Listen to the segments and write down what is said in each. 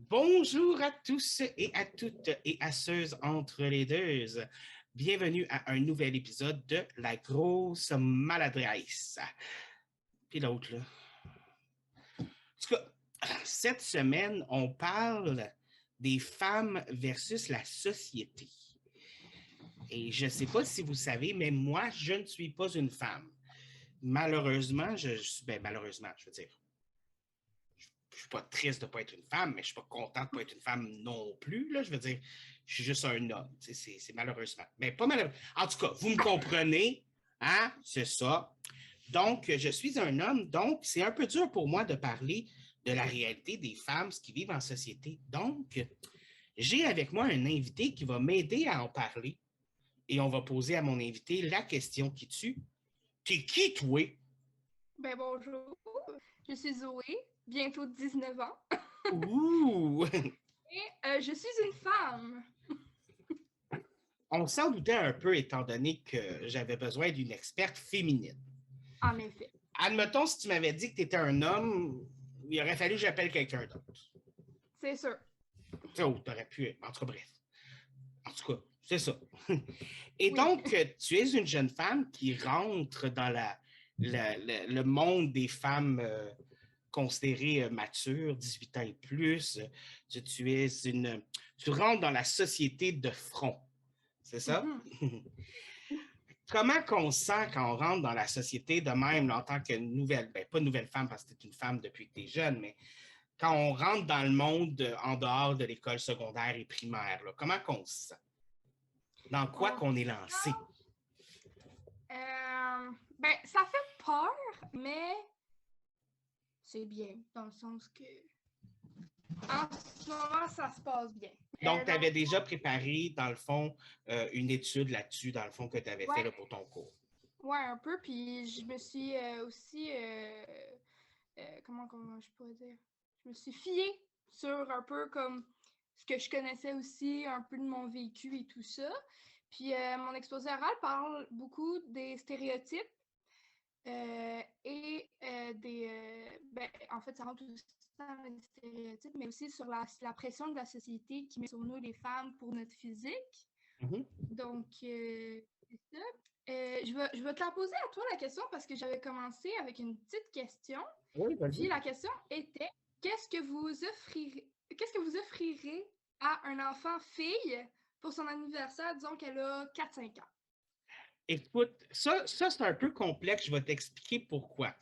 Bonjour à tous et à toutes et à ceux entre les deux. Bienvenue à un nouvel épisode de La grosse maladresse. Puis l'autre, là. En tout cas, cette semaine, on parle des femmes versus la société. Et je ne sais pas si vous savez, mais moi, je ne suis pas une femme. Malheureusement, malheureusement, je veux dire, je suis pas triste de ne pas être une femme, mais je suis pas content de ne pas être une femme non plus. Là. Je veux dire, je suis juste un homme. C'est malheureusement. Mais pas malheureusement. En tout cas, vous me comprenez, hein? C'est ça. Donc, je suis un homme, donc c'est un peu dur pour moi de parler de la réalité des femmes, ce qui vivent en société. Donc, j'ai avec moi un invité qui va m'aider à en parler et on va poser à mon invité la question qui tue. T'es qui, toi? Ben bonjour, je suis Zoé, bientôt 19 ans, Ouh! et je suis une femme. On s'en doutait un peu étant donné que j'avais besoin d'une experte féminine. En effet. Admettons, si tu m'avais dit que tu étais un homme, il aurait fallu que j'appelle quelqu'un d'autre. C'est sûr. Oh, t'aurais pu. En tout cas, bref. En tout cas, c'est ça. Et Oui. donc, tu es une jeune femme qui rentre dans le monde des femmes considérées matures, 18 ans et plus. Tu rentres dans la société de front. C'est ça? Mhm. Comment qu'on se sent quand on rentre dans la société de même en tant que nouvelle, pas nouvelle femme parce que tu es une femme depuis que tu es jeune, mais quand on rentre dans le monde en dehors de l'école secondaire et primaire, là, comment qu'on se sent? Dans quoi On- qu'on est lancé? ben, ça fait peur, mais c'est bien, dans le sens que en ce moment, ça se passe bien. Donc, tu avais déjà préparé, dans le fond, une étude là-dessus, dans le fond, que tu avais fait là, pour ton cours. Ouais, un peu, puis je me suis aussi, comment je pourrais dire, je me suis fiée sur un peu comme ce que je connaissais aussi, un peu de mon vécu et tout ça. Puis mon exposé oral parle beaucoup des stéréotypes et en fait, ça rentre aussi dans les stéréotypes, mais aussi sur la pression de la société qui met sur nous les femmes pour notre physique. Mhm. Donc, c'est ça. Je vais te la poser à toi, la question, parce que j'avais commencé avec une petite question. Oui, Puis vas-y. la question était, qu'est-ce que vous offrirez à un enfant fille pour son anniversaire, disons qu'elle a 4-5 ans? Écoute, ça c'est un peu complexe. Je vais t'expliquer pourquoi.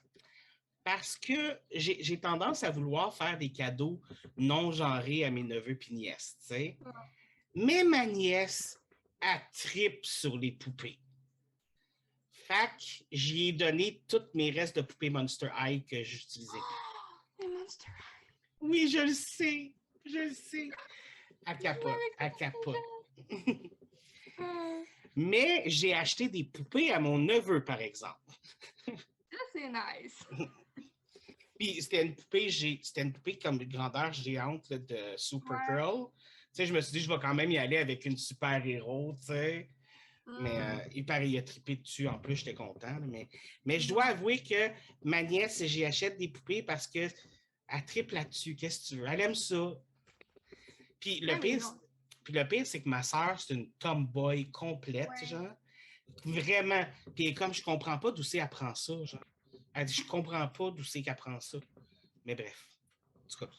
Parce que j'ai tendance à vouloir faire des cadeaux non genrés à mes neveux et nièces. T'sais. Mais ma nièce, elle tripe sur les poupées. Fait que j'y ai donné tous mes restes de poupées Monster High que j'utilisais. Les Monster Oui, je le sais. Je le sais. Elle High. Je jouais capote. avec ça Elle quand j'étais capote. jeune. Mais j'ai acheté des poupées à mon neveu, par exemple. Ça, c'est nice. Puis c'était une poupée comme une grandeur géante là, de Ouais. Supergirl. Tu sais, je me suis dit, je vais quand même y aller avec une super-héros, tu sais. Mais il paraît, il a trippé dessus. En plus, j'étais content. Mais je dois avouer que ma nièce, j'y achète des poupées parce qu'elle trippe là-dessus. Qu'est-ce que tu veux? Elle aime ça. Puis le Ben oui, pire, non. puis le pire c'est que ma soeur, c'est une tomboy complète, Ouais. genre. Vraiment. Puis comme je comprends pas d'où c'est qu'elle apprend ça, genre. Elle dit, je comprends pas d'où c'est qu'elle apprend ça. Mais bref. En tout cas.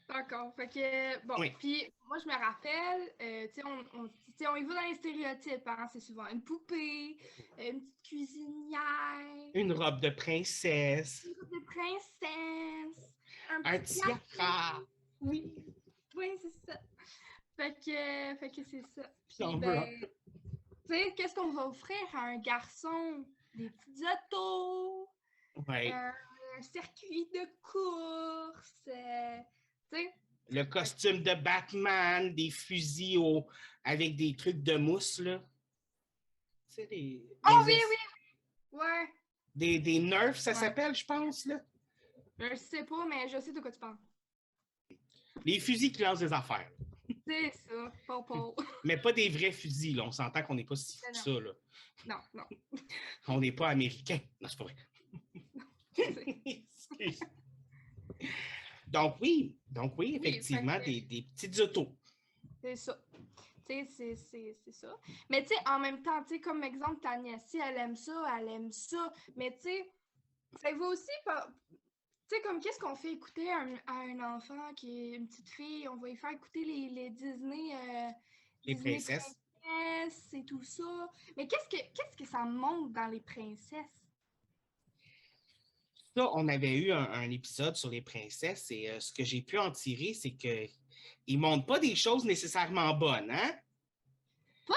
D'accord. Fait que, bon, Oui. puis moi, je me rappelle, tu sais, on y va dans les stéréotypes, hein, c'est souvent une poupée, une petite cuisinière, Une robe de princesse. une robe de princesse, un Un petit tiara. piano. Oui, oui, c'est ça. Fait que c'est ça. Puis, On veut un. ben, tu sais, qu'est-ce qu'on va offrir à un garçon? Des petites autos, Ouais. un circuit de course, tu sais. Le costume de Batman, des fusils avec des trucs de mousse, là. Tu sais, Oh oui, oui! Ouais. des Nerfs, ça Ouais. s'appelle, je pense, là. Je sais pas, mais je sais de quoi tu parles. Les fusils qui lancent des affaires. C'est ça, Popo. Mais pas des vrais fusils, là. On s'entend qu'on n'est pas si fou que Non, ça, là. non, non. On n'est pas américain. Non, c'est pas vrai. Je sais. Excuse. Donc oui, Donc oui, Oui, fait effectivement, que des petites autos. c'est ça. Tu sais, c'est ça. Mais tu sais, en même temps, tu sais, comme exemple, ta nièce, elle aime ça, elle aime ça. Mais tu sais, ça va aussi tu sais, comme qu'est-ce qu'on fait écouter à un enfant qui est une petite fille? On va lui faire écouter les Disney, Les Disney princesses. princesses et tout ça. Mais qu'est-ce que ça montre dans les princesses? Ça, on avait eu un épisode sur les princesses et ce que j'ai pu en tirer, c'est qu'ils ne montrent pas des choses nécessairement bonnes, hein? Pas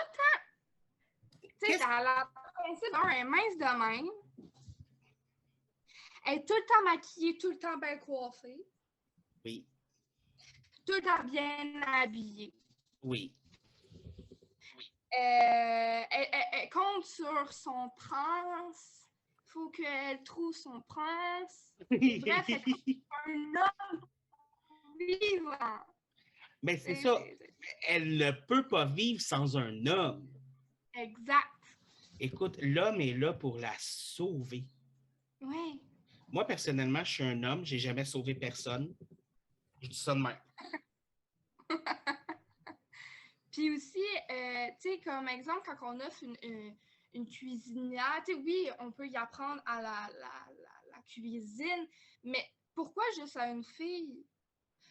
tu sais, Qu'est-ce la princesse, elle est mince de même. Elle est tout le temps maquillée, tout le temps bien coiffée, Oui, tout le temps bien habillée. oui. Elle compte sur son prince. Faut qu'elle trouve son prince. Bref, elle compte sur un homme vivant. Mais c'est ça, elle ne peut pas vivre sans un homme. Exact. Écoute, l'homme est là pour la sauver. Oui. Moi, personnellement, je suis un homme, j'ai jamais sauvé personne. Je dis ça de même. Puis aussi, tu sais, comme exemple, quand on offre une cuisinière, tu sais, oui, on peut y apprendre à la cuisine, mais pourquoi juste à une fille?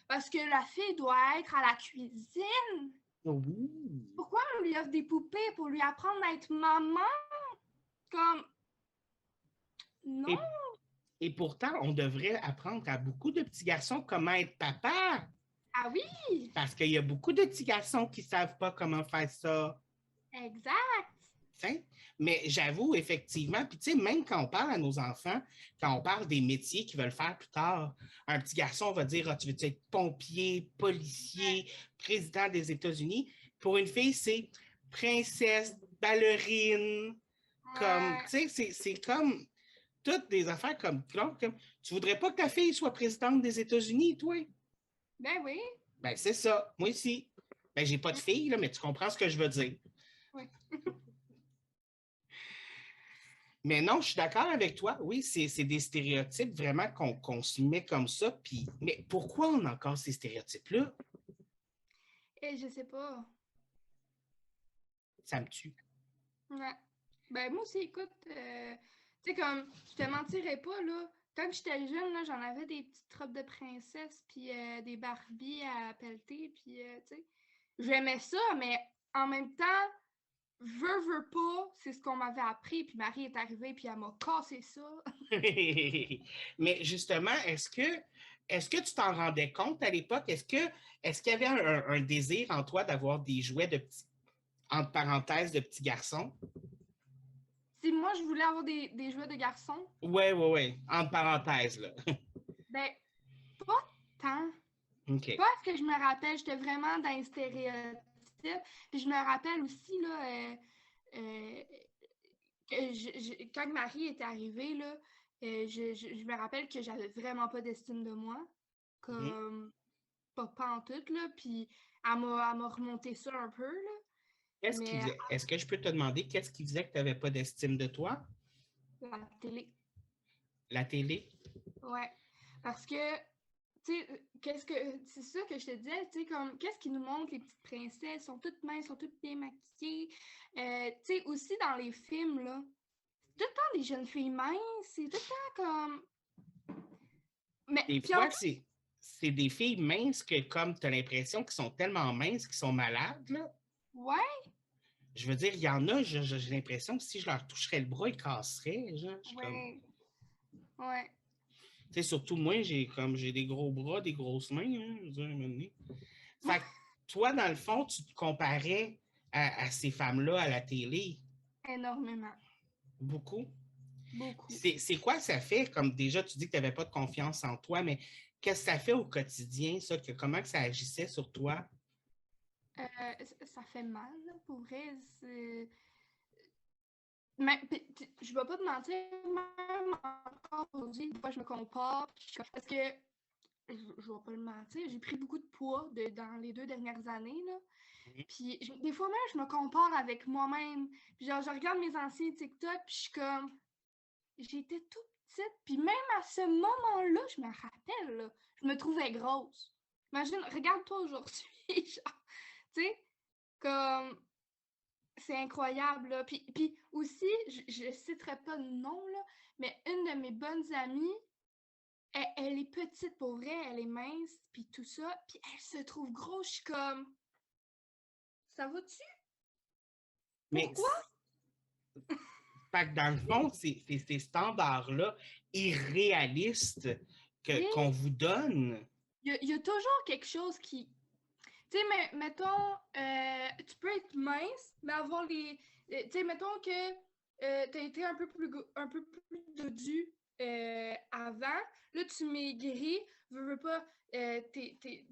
Parce que la fille doit être à la cuisine. Oui. Pourquoi on lui offre des poupées pour lui apprendre à être maman? Comme, non. Et, et pourtant, on devrait apprendre à beaucoup de petits garçons comment être papa. Ah oui, Parce qu'il y a beaucoup de petits garçons qui ne savent pas comment faire ça. exact. T'sais? Mais j'avoue, effectivement, puis tu sais, même quand on parle à nos enfants, quand on parle des métiers qu'ils veulent faire plus tard, un petit garçon va dire, ah, tu veux être pompier, policier, président des États-Unis. Pour une fille, c'est princesse, ballerine, comme, Ouais. tu sais, c'est comme toutes des affaires comme, tu voudrais pas que ta fille soit présidente des États-Unis, toi? Ben oui. Ben, c'est ça, moi aussi. Ben, j'ai pas de fille, là, mais tu comprends ce que je veux dire. Oui. Mais non, je suis d'accord avec toi. Oui, c'est des stéréotypes vraiment qu'on se met comme ça. Puis, mais pourquoi on a encore ces stéréotypes-là? Et je sais pas. Ça me tue. Ouais. Ben moi aussi, écoute, tu sais, comme, je te mentirais pas, là, quand j'étais jeune, là, j'en avais des petites robes de princesse, puis des Barbies à pelleter, puis, tu sais, j'aimais ça, mais en même temps, veux pas, c'est ce qu'on m'avait appris, puis Marie est arrivée, puis elle m'a cassé ça. Mais justement, est-ce que tu t'en rendais compte à l'époque? Est-ce qu'il y avait un désir en toi d'avoir des jouets de petits, entre parenthèses, de petits garçons? Si moi, je voulais avoir des jouets de garçons, Ouais, ouais, ouais. Entre parenthèses, là. ben, pas tant. OK. Pas ce que je me rappelle, j'étais vraiment dans les stéréotypes. Puis je me rappelle aussi, là, euh, que quand Marie est arrivée, là, je me rappelle que j'avais vraiment pas d'estime de moi. Mhm. Comme, pas en tout, là. Puis elle m'a remonté ça un peu, là. Mais Est-ce que je peux te demander qu'est-ce qui faisait que tu n'avais pas d'estime de toi? la télé, La télé? ouais. Parce que tu sais, c'est ça que je te disais, tu sais, comme, qu'est-ce qui nous montre les petites princesses, sont toutes minces, sont toutes bien maquillées. Tu sais, aussi dans les films, là, c'est tout le temps des jeunes filles minces, c'est tout le temps comme. Mais, Des puis en fois, c'est des filles minces que, comme tu as l'impression qu'ils sont tellement minces qu'ils sont malades, là. ouais, Je veux dire, il y en a, j'ai l'impression que si je leur toucherais le bras, ils casseraient. Genre. Je suis comme. ouais, ouais. Tu sais, surtout moi, j'ai des gros bras, des grosses mains, hein, je veux dire, à un moment donné. Fait que toi, dans le fond, tu te comparais à ces femmes-là à la télé Énormément, beaucoup. beaucoup. C'est quoi ça fait? Comme déjà, tu dis que tu n'avais pas de confiance en toi, mais qu'est-ce que ça fait au quotidien, ça? Comment que ça agissait sur toi? Ça fait mal, là, pour vrai. Mais je vais pas te mentir, même encore aujourd'hui, des fois, je me compare, parce que je vais pas le mentir, j'ai pris beaucoup de poids dans les 2 dernières années, là. Mhm. Puis des fois même, je me compare avec moi-même. Puis genre, je regarde mes anciens TikTok, puis je suis comme, j'étais toute petite. Puis même à ce moment-là, je me rappelle, là, je me trouvais grosse. Imagine, regarde-toi aujourd'hui, genre, tu sais, comme, c'est incroyable, là. Puis aussi, je citerai pas de nom, là, mais une de mes bonnes amies, elle est petite pour vrai, elle est mince, puis tout ça, puis elle se trouve grosse, je suis comme, ça va-tu? Mais Pourquoi? fait que dans le fond, ces standards-là irréalistes Oui, qu'on vous donne. il y a toujours quelque chose qui... Tu sais, mais, mettons, tu peux être mince, mais avoir les... Tu sais, mettons que tu as été un peu plus dodu avant. Là, tu maigris, veux pas...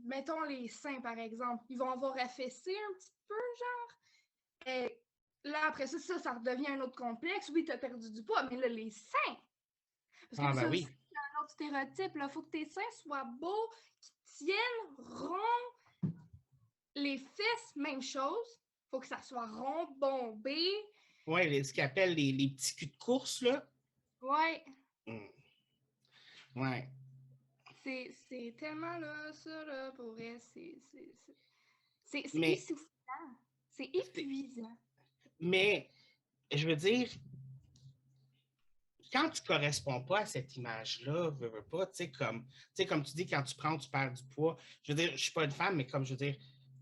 mettons les seins, par exemple. Ils vont avoir affaissé un petit peu, genre. Là, après ça, ça redevient un autre complexe. Oui, tu as perdu du poids, mais là, les seins... Parce Ah que ben ça aussi, oui. c'est un autre stéréotype. Il faut que tes seins soient beaux, qu'ils tiennent ronds. Les fesses, même chose. Faut que ça soit rond, bombé. Ouais, ce qu'ils appellent les petits culs de course, là. Ouais, Mm. Ouais. c'est tellement là, ça, là, pour vrai, c'est Mais, essoufflant. C'est épuisant. mais, je veux dire, quand tu ne corresponds pas à cette image-là, veux pas, comme tu dis, quand tu prends, tu perds du poids. Je veux dire, je ne suis pas une femme, mais comme je veux dire,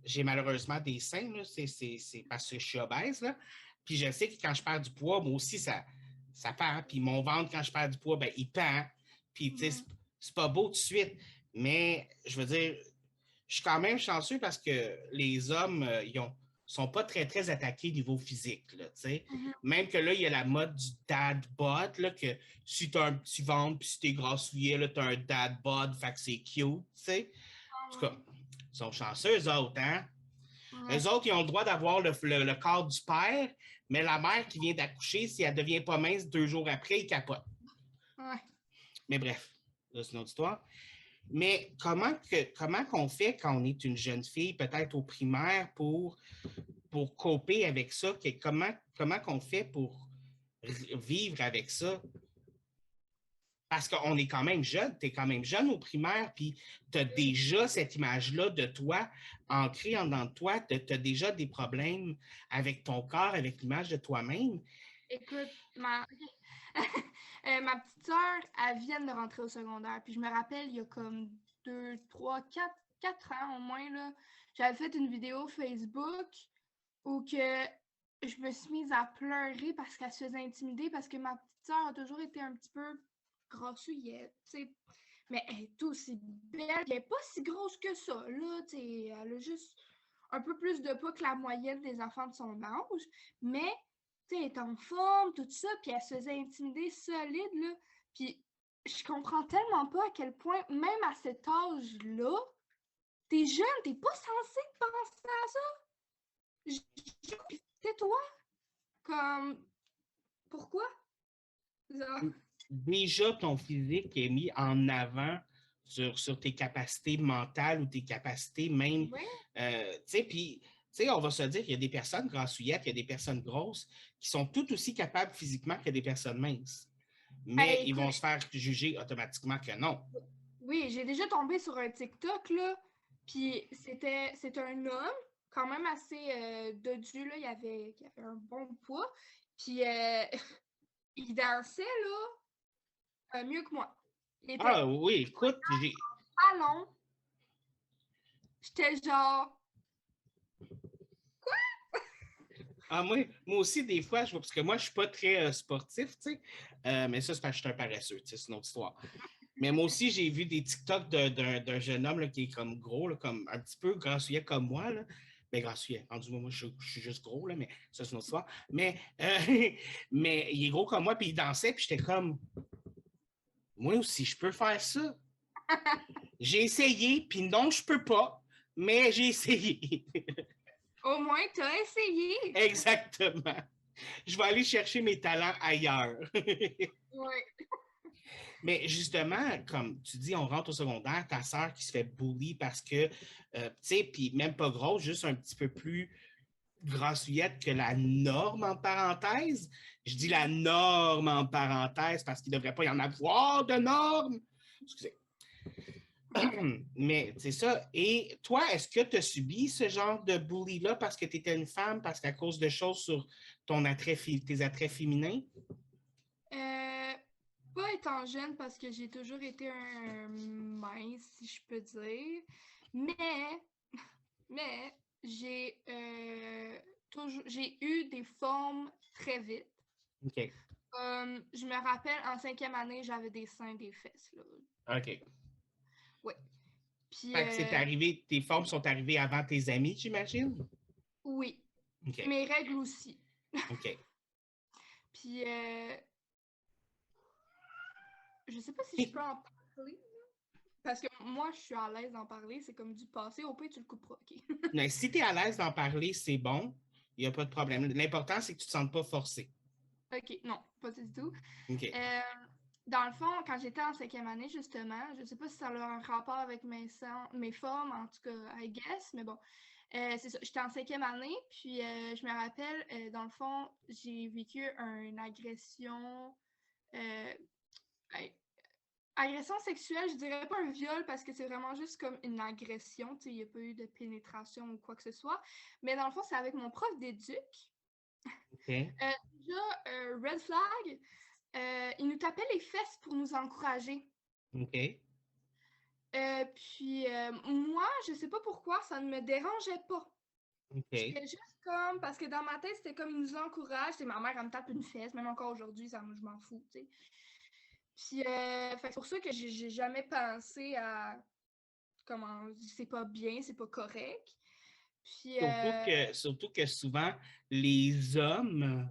j'ai malheureusement des seins, là, c'est parce que je suis obèse, là. Puis je sais que quand je perds du poids, moi aussi, ça pend. Puis mon ventre, quand je perds du poids, ben, il pend. Puis, tu sais, c'est pas beau tout de suite. Mais, je veux dire, je suis quand même chanceux parce que les hommes, sont pas très, très attaqués niveau physique, là, tu sais. Mhm. Même que là, il y a la mode du dad bod, là, que si tu as un petit ventre puis si t'es grassouillet, là, tu as un dad bod, fait que c'est cute, tu sais. En tout cas, ils sont chanceux, eux autres, hein? Ouais. Eux autres, ils ont le droit d'avoir le corps du père, mais la mère qui vient d'accoucher, si elle devient pas mince 2 jours après, ils capotent. Ouais. Mais bref, là, c'est une autre histoire. Mais comment qu'on fait quand on est une jeune fille, peut-être au primaire, pour coper avec ça? Comment qu'on fait pour vivre avec ça? Parce qu'on est quand même jeune, tu es quand même jeune au primaire, puis tu as Oui. déjà cette image-là de toi ancrée en dedans de toi, tu as déjà des problèmes avec ton corps, avec l'image de toi-même. Écoute, ma petite sœur, elle vient de rentrer au secondaire. Puis je me rappelle, il y a comme 4 ans au moins, là, j'avais fait une vidéo Facebook où que je me suis mise à pleurer parce qu'elle se faisait intimider parce que ma petite sœur a toujours été un petit peu grassouillette, tu sais. Mais elle est aussi belle, elle n'est pas si grosse que ça, là, tu sais. Elle a juste un peu plus de poids que la moyenne des enfants de son âge, mais, tu sais, elle est en forme, tout ça, puis elle se faisait intimider solide, là. Puis je comprends tellement pas à quel point, même à cet âge-là, t'es jeune, t'es pas censé penser à ça. Tais-toi. Comme, pourquoi? Genre, Déjà, ton physique est mis en avant sur tes capacités mentales ou tes capacités même. ouais. Tu sais, puis, tu sais, on va se dire qu'il y a des personnes grassouillettes, il y a des personnes grosses qui sont tout aussi capables physiquement que des personnes minces. Mais Hey, ils vont écoute, se faire juger automatiquement que non. oui, j'ai déjà tombé sur un TikTok, là, puis c'était un homme, quand même assez dodu, là, il avait un bon poids, puis il dansait, là, mieux que moi. Il était Ah oui, écoute, j'ai. ballon, j'étais genre, Ah, moi aussi, des fois, je vois, parce que moi, je ne suis pas très sportif, tu sais. Mais ça, c'est parce que je suis un paresseux, tu sais, c'est une autre histoire. Mais moi aussi, j'ai vu des TikTok d'un jeune homme là, qui est comme gros, là, comme un petit peu grassouillet comme moi. Là. Ben, grassouillet, rendu moi, je suis juste gros, là, mais ça, c'est une autre histoire. Mais, mais il est gros comme moi, puis il dansait, puis j'étais comme, moi aussi, je peux faire ça. J'ai essayé, puis non, je peux pas, mais j'ai essayé. au moins, t'as essayé. Exactement. Je vais aller chercher mes talents ailleurs. Ouais. Mais justement, comme tu dis, on rentre au secondaire, ta sœur qui se fait bully parce que, tu sais, puis même pas grosse, juste un petit peu plus grassouillette que la norme en parenthèse. Je dis la norme en parenthèse parce qu'il ne devrait pas y en avoir de normes. Excusez. Mais c'est ça. Et toi, est-ce que tu as subi ce genre de bully-là parce que tu étais une femme, parce qu'à cause de choses sur tes attraits féminins? Euh, Pas étant jeune parce que j'ai toujours été un mince, si je peux dire. Mais, mais j'ai eu des formes très vite. OK. Je me rappelle, en 5e année, j'avais des seins, des fesses, là. OK. Ouais. Puis, Fait que c'est arrivé, tes formes sont arrivées avant tes amis, j'imagine? oui. OK. Mes règles aussi. OK. Puis, je sais pas si je Et- peux en parler. Parce que moi, je suis à l'aise d'en parler. C'est comme du passé. Au pire, tu le couperas, OK? Mais si tu es à l'aise d'en parler, c'est bon. Il n'y a pas de problème. L'important, c'est que tu ne te sentes pas forcé. OK, non, pas du tout. OK. Euh, Dans le fond, quand j'étais en 5e année, justement, je sais pas si ça a un rapport avec mes formes, en tout cas, I guess, mais bon. C'est ça, j'étais en 5e année, puis je me rappelle, dans le fond, j'ai vécu une agression. euh, hey, Agression sexuelle, je dirais pas un viol parce que c'est vraiment juste comme une agression, tu sais, il n'y a pas eu de pénétration ou quoi que ce soit. Mais dans le fond, c'est avec mon prof d'éduc. OK. Déjà, red flag, il nous tapait les fesses pour nous encourager. OK. Puis moi, je sais pas pourquoi, ça ne me dérangeait pas. OK. J'étais juste comme, parce que dans ma tête, c'était comme, il nous encourage. C'est ma mère, elle me tape une fesse, même encore aujourd'hui, je m'en fous, tu sais. Puis, c'est pour ça que j'ai jamais pensé à, comment, c'est pas bien, c'est pas correct. Puis, Surtout que souvent, les hommes,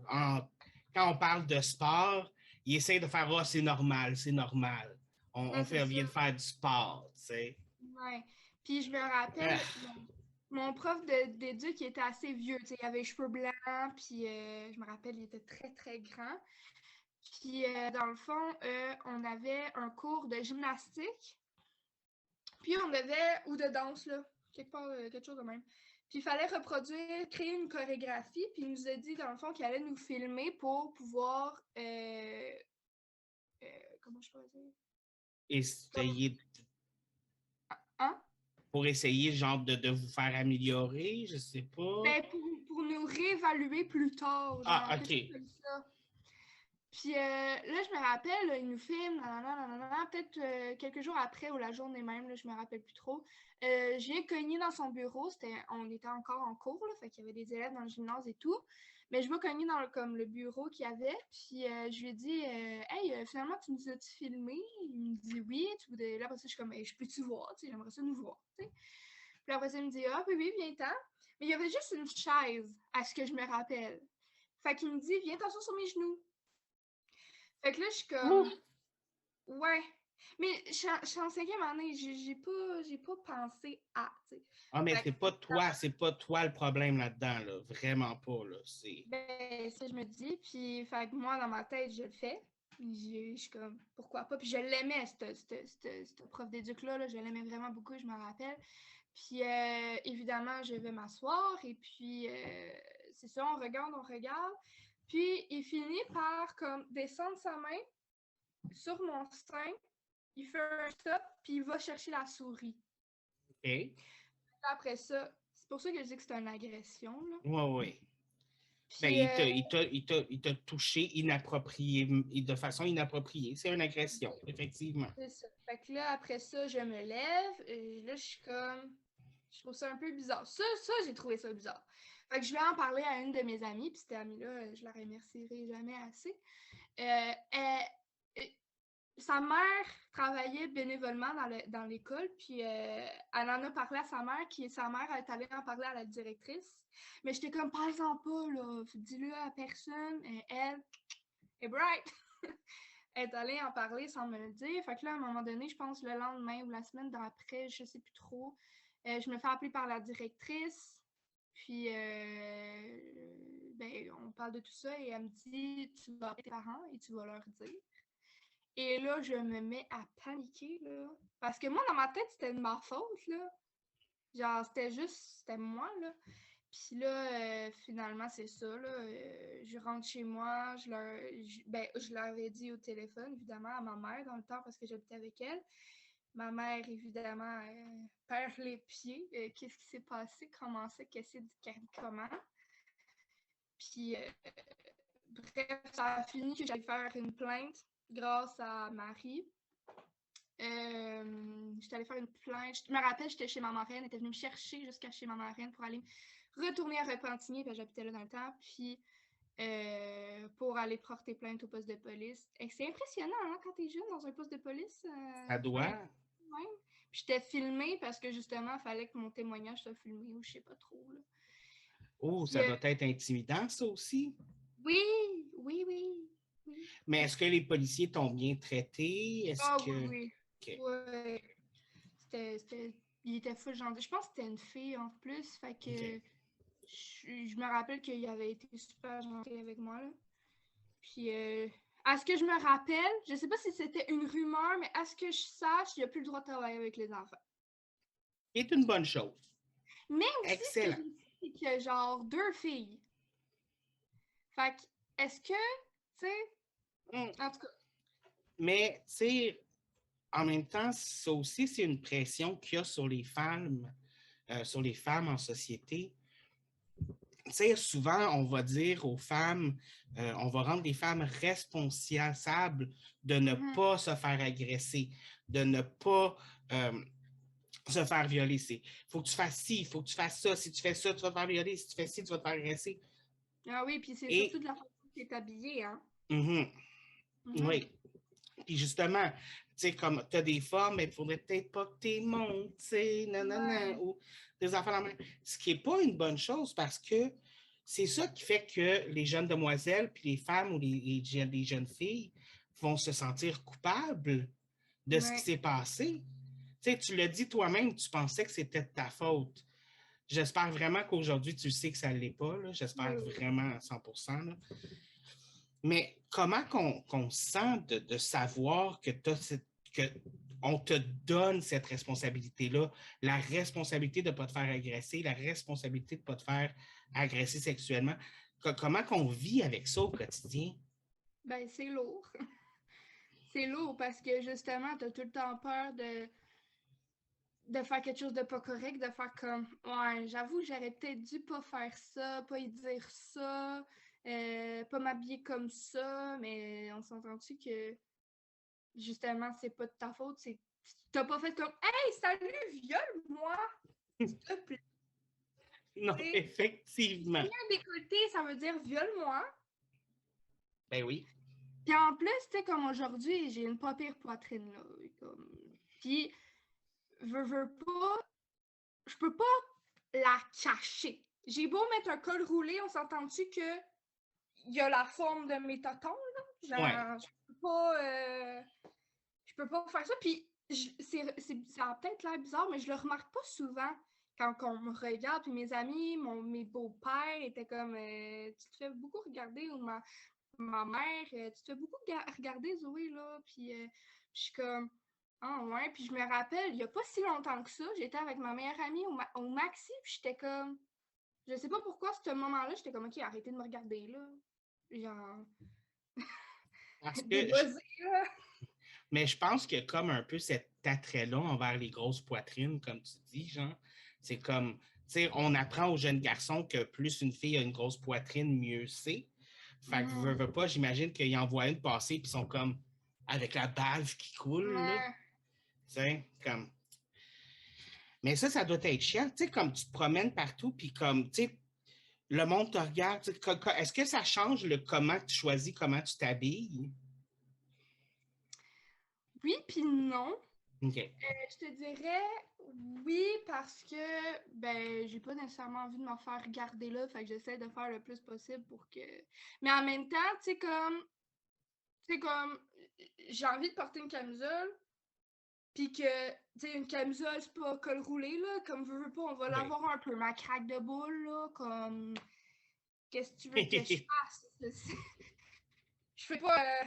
quand on parle de sport, ils essayent de faire, oh, c'est normal, c'est normal. On c'est ça, vient de faire du sport, tu sais. ouais. Puis, je me rappelle, Ah, mon prof d'éduc, il était assez vieux, tu sais, il avait les cheveux blancs, puis je me rappelle, il était très, très grand. Puis, dans le fond, on avait un cours de gymnastique, puis on devait, ou de danse, là, quelque part, quelque chose de même. Puis, il fallait reproduire, créer une chorégraphie, puis il nous a dit, dans le fond, qu'il allait nous filmer pour pouvoir, comment je pourrais dire? Comme, essayer, hein? pour essayer, genre, de vous faire améliorer, je sais pas. Ben, pour nous réévaluer plus tard, Ah, genre, quelque chose OK. comme ça. Puis là, je me rappelle, là, il nous filme, nanana, nanana, peut-être quelques jours après ou la journée même, là, je me rappelle plus trop. Je viens cogner dans son bureau, on était encore en cours, là, fait qu'il y avait des élèves dans le gymnase et tout. Mais je vais cogner dans comme le bureau qu'il y avait, puis je lui ai dit Hey, finalement, tu nous as-tu filmé? Il me dit oui. Là, après ça, je suis comme hey, je peux-tu voir? Tu sais, j'aimerais ça nous voir. Tu sais. Puis après ça, il me dit ah, oui, viens-t'en. Mais il y avait juste une chaise, à ce que je me rappelle. Fait qu'il me dit Viens t'asseoir sur mes genoux. Fait que là, je suis Ouf. comme, ouais. Mais je suis en 5e année, j'ai pas pensé à, tu sais. Ah, mais Fait que, c'est pas toi le problème là-dedans, là. Vraiment pas, là. C'est. ben, ça, je me dis. Puis, fait que moi, dans ma tête, je le fais. Je suis comme, pourquoi pas. Puis, je l'aimais, ce prof d'éduc-là, là, je l'aimais vraiment beaucoup, je me rappelle. Puis, évidemment, je vais m'asseoir. Et puis, c'est ça, on regarde, on regarde. Puis, il finit par, comme, descendre sa main sur mon sein. Il fait un stop, puis il va chercher la souris. OK. Après ça, c'est pour ça que je dis que c'est une agression, là. Oui, oui. Ben, Puis, il t'a touché de façon inappropriée. C'est une agression, effectivement. c'est ça. Fait que là, après ça, je me lève, et là, je suis comme... Je trouve ça un peu bizarre. Ça, j'ai trouvé ça bizarre. Fait que je vais en parler à une de mes amies, puis cette amie-là, je la remercierai jamais assez. Sa mère travaillait bénévolement dans l'école, puis elle en a parlé à sa mère, qui sa mère est allée en parler à la directrice. Mais j'étais comme, parle-en pas, là, dis-le à personne. Elle est bright. Elle est allée en parler sans me le dire. Fait que là, à un moment donné, je pense le lendemain ou la semaine d'après, je sais plus trop, je me fais appeler par la directrice. Puis, ben, on parle de tout ça et elle me dit, tu vas appeler tes parents et tu vas leur dire. Et là, je me mets à paniquer, là. Parce que moi, dans ma tête, c'était de ma faute, là. Genre, c'était moi, là. Puis là, finalement, c'est ça, là. Je rentre chez moi, je leur ai dit au téléphone, évidemment, à ma mère dans le temps parce que j'habitais avec elle. Ma mère, évidemment, perd les pieds. Qu'est-ce qui s'est passé? Comment ça? Qu'est-ce comment? Puis, bref, ça a fini que j'allais faire une plainte grâce à Marie. J'étais allée faire une plainte. Je me rappelle, j'étais chez ma marraine. Elle était venue me chercher jusqu'à chez ma marraine pour aller retourner à Repentigny, parce que j'habitais là dans le temps. Puis, pour aller porter plainte au poste de police. Et c'est impressionnant, hein, quand t'es jeune dans un poste de police. Ça doit. Même. Puis j'étais filmée parce que justement, il fallait que mon témoignage soit filmé ou je sais pas trop. Là. Oh, Puis, ça doit être intimidant, ça aussi. oui, oui, oui, oui. Mais est-ce que les policiers t'ont bien traité? Est-ce Ah que... oui, oui. OK. Ouais. Il était full gentil. Je pense que c'était une fille en plus. Fait que OK. je me rappelle qu'il avait été super gentil avec moi. Là. Puis, à ce que je me rappelle, je sais pas si c'était une rumeur, mais à ce que je sache, il n'y a plus le droit de travailler avec les enfants. C'est une bonne chose. Mais aussi, ce que Excellent. j'ai dit, c'est qu'il y a genre 2 filles. Fait que, est-ce que, tu sais, en tout cas. Mais, tu sais, en même temps, ça aussi, c'est une pression qu'il y a sur les femmes en société. Tu sais, souvent, on va dire aux femmes, on va rendre les femmes responsables de ne pas se faire agresser, de ne pas se faire violer. Il faut que tu fasses ci, il faut que tu fasses ça. Si tu fais ça, tu vas te faire violer. Si tu fais ci, tu vas te faire agresser. Ah oui, puis c'est Et, surtout de la façon que tu es habillée, hein. Oui. Puis justement, tu sais, comme tu as des formes, mais il faudrait peut-être pas que tu montes, tu sais, nanana, ou des enfants la main. Ce qui n'est pas une bonne chose parce que c'est ça qui fait que les jeunes demoiselles, puis les femmes ou les jeunes filles vont se sentir coupables de ce qui s'est passé. Tu sais, tu l'as dit toi-même, tu pensais que c'était de ta faute. J'espère vraiment qu'aujourd'hui, tu sais que ça ne l'est pas. J'espère vraiment à 100%. Là. Mais comment qu'on sent de savoir que on te donne cette responsabilité-là, la responsabilité de ne pas te faire agresser, la responsabilité de ne pas te faire agresser sexuellement. Comment qu'on vit avec ça au quotidien? Ben, c'est lourd. C'est lourd parce que justement, tu as tout le temps peur de faire quelque chose de pas correct, de faire comme ouais, j'avoue, j'aurais peut-être dû pas faire ça, pas y dire ça, pas m'habiller comme ça, mais on s'entend-tu que justement, c'est pas de ta faute, c'est t'as pas fait comme hey, salut, viole-moi, s'il te plaît. Non, effectivement. Si un décolleté, ça veut dire viole-moi. Ben oui. Puis en plus, tu sais, comme aujourd'hui, j'ai une pas pire poitrine, là. Comme... Puis, veux pas, je peux pas la cacher. J'ai beau mettre un col roulé, on s'entend-tu que il y a la forme de mes totons, là? Genre, Ouais. je peux pas faire ça. Puis, ça a peut-être l'air bizarre, mais je le remarque pas souvent quand on me regarde. Puis mes amis, mes beaux-pères étaient comme, tu te fais beaucoup regarder, ou ma mère, tu te fais beaucoup regarder, Zoé, là. Puis, je suis comme, ah ouais. Puis je me rappelle, il n'y a pas si longtemps que ça, j'étais avec ma meilleure amie au Maxi, puis j'étais comme, je sais pas pourquoi, à ce moment-là, j'étais comme, OK, arrêtez de me regarder, là. Genre, Parce que, débossé, là. mais je pense que comme un peu cet attrait-là envers les grosses poitrines, comme tu dis, genre, c'est comme, tu sais, on apprend aux jeunes garçons que plus une fille a une grosse poitrine, mieux c'est. Fait que, veux pas, j'imagine qu'ils en voient une passer, puis ils sont comme, avec la bave qui coule, là. Ouais. Tu sais, comme. Mais ça doit être chiant, tu sais, comme tu te promènes partout, puis comme, tu sais, le monde te regarde. Est-ce que ça change le comment tu choisis, comment tu t'habilles? Oui, puis non. OK. Je te dirais oui parce que ben j'ai pas nécessairement envie de m'en faire regarder là, fait que j'essaie de faire le plus possible pour que. Mais en même temps, tu sais comme j'ai envie de porter une camisole, puis que tu sais une camisole c'est pas col roulé là, comme veux pas, on va Oui. l'avoir un peu ma craque de boule là, comme qu'est-ce que tu veux que je fasse? Je fais pas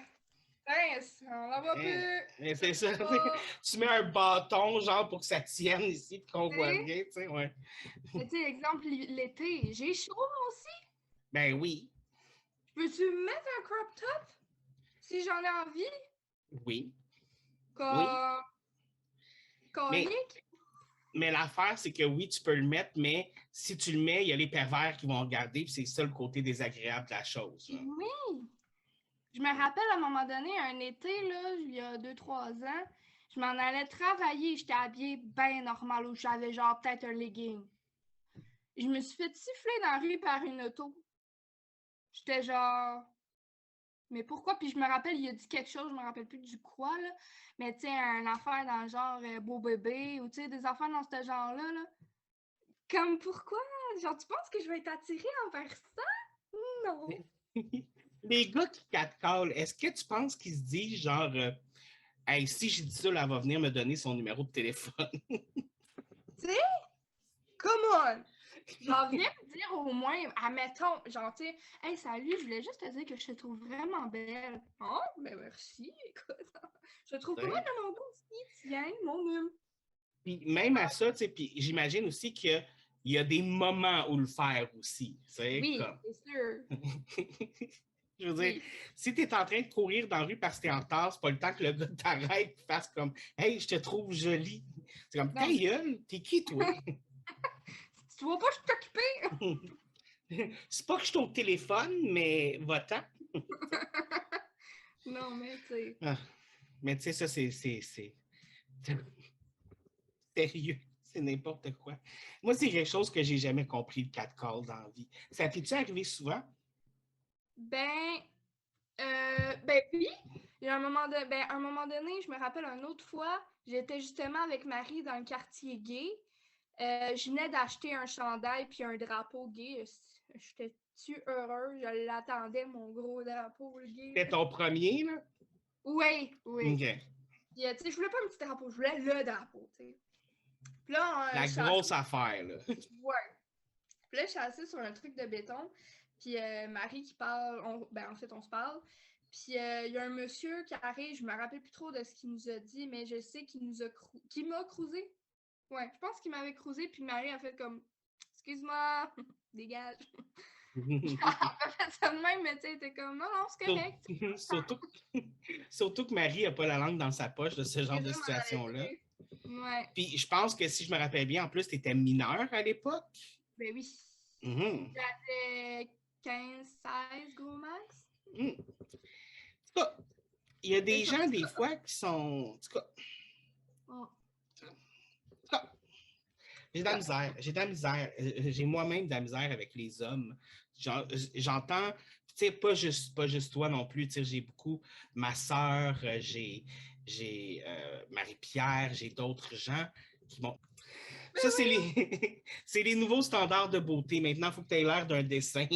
on la voit plus. Mais c'est ça. Pas, Tu mets un bâton, genre, pour que ça tienne ici, puis qu'on tu voit sais. bien, tu sais, ouais. Mais tu sais, exemple, l'été, j'ai chaud moi aussi. Ben oui. Peux-tu mettre un crop top si j'en ai envie? Oui. Oui. Comme... symbolique. Mais l'affaire, c'est que oui, tu peux le mettre, mais si tu le mets, il y a les pervers qui vont regarder, puis c'est ça le côté désagréable de la chose. Là. Oui! Je me rappelle à un moment donné, un été, là, il y a 2-3 ans, je m'en allais travailler, j'étais habillée bien normal, où j'avais genre peut-être un legging. Je me suis fait siffler dans la rue par une auto. J'étais genre... Mais pourquoi? Puis je me rappelle, il a dit quelque chose, je me rappelle plus du quoi, là. Mais tu sais, une affaire dans le genre beau bébé, ou tu sais, des affaires dans ce genre-là, là. Comme pourquoi? Genre, tu penses que je vais être attirée envers ça? Non. Les gars qui catcallent, est-ce que tu penses qu'ils se disent genre hey, si j'ai dit ça, là, elle va venir me donner son numéro de téléphone? Tu sais? Come on! Genre, viens me dire au moins, admettons, genre, tu sais, hey, salut, je voulais juste te dire que je te trouve vraiment belle. Oh, ben merci, écoute. Je te trouve pas mal de mon goût aussi, tiens, mon hume. Puis même à ça, tu sais, puis j'imagine aussi qu'il y a des moments où le faire aussi. Oui, Comme... c'est sûr. Je veux dire, si tu es en train de courir dans la rue parce que tu es en retard, c'est pas le temps que le gars t'arrête et fasse comme hey, je te trouve jolie. C'est comme ta gueule, t'es qui toi? Tu vois pas, je suis occupée. C'est pas que je suis au téléphone, mais va-t'en. Non, mais tu sais. Ah, mais tu sais, ça, c'est sérieux. C'est n'importe quoi. Moi, c'est quelque chose que j'ai jamais compris, le catcall dans la vie. Ça t'est-tu arrivé souvent? Ben oui. Il y a un moment donné, je me rappelle une autre fois, j'étais justement avec Marie dans le quartier gay. Je venais d'acheter un chandail puis un drapeau gay. J'étais-tu heureuse? Je l'attendais, mon gros drapeau gay. C'était ton premier, là? Oui. OK. Puis, tu sais, je voulais pas un petit drapeau, je voulais le drapeau, tu sais. Puis là, la grosse affaire, là. Ouais. Puis là, je suis assise sur un truc de béton. Puis Marie qui parle, en fait, on se parle. Puis il y a un monsieur qui arrive, je me rappelle plus trop de ce qu'il nous a dit, mais je sais qu'il m'a cruisé. Ouais, je pense qu'il m'avait cruisé, puis Marie a fait comme « Excuse-moi, dégage. » Elle a fait ça de même, mais tu sais, t'es comme « Non, non, c'est correct. » Surtout que Marie n'a pas la langue dans sa poche de ce genre de situation-là. Ouais. Puis je pense que si je me rappelle bien, en plus, tu étais mineure à l'époque. Ben oui. J'avais 15-16 gros max. En tout cas, il y a des gens, des fois, qui sont... En tout cas, j'ai de la misère. J'ai moi-même de la misère avec les hommes. J'entends, tu sais, pas juste toi non plus. Tu sais, j'ai beaucoup ma sœur, j'ai Marie-Pierre, j'ai d'autres gens qui m'ont. Ça, c'est les nouveaux standards de beauté. Maintenant, il faut que tu aies l'air d'un dessin.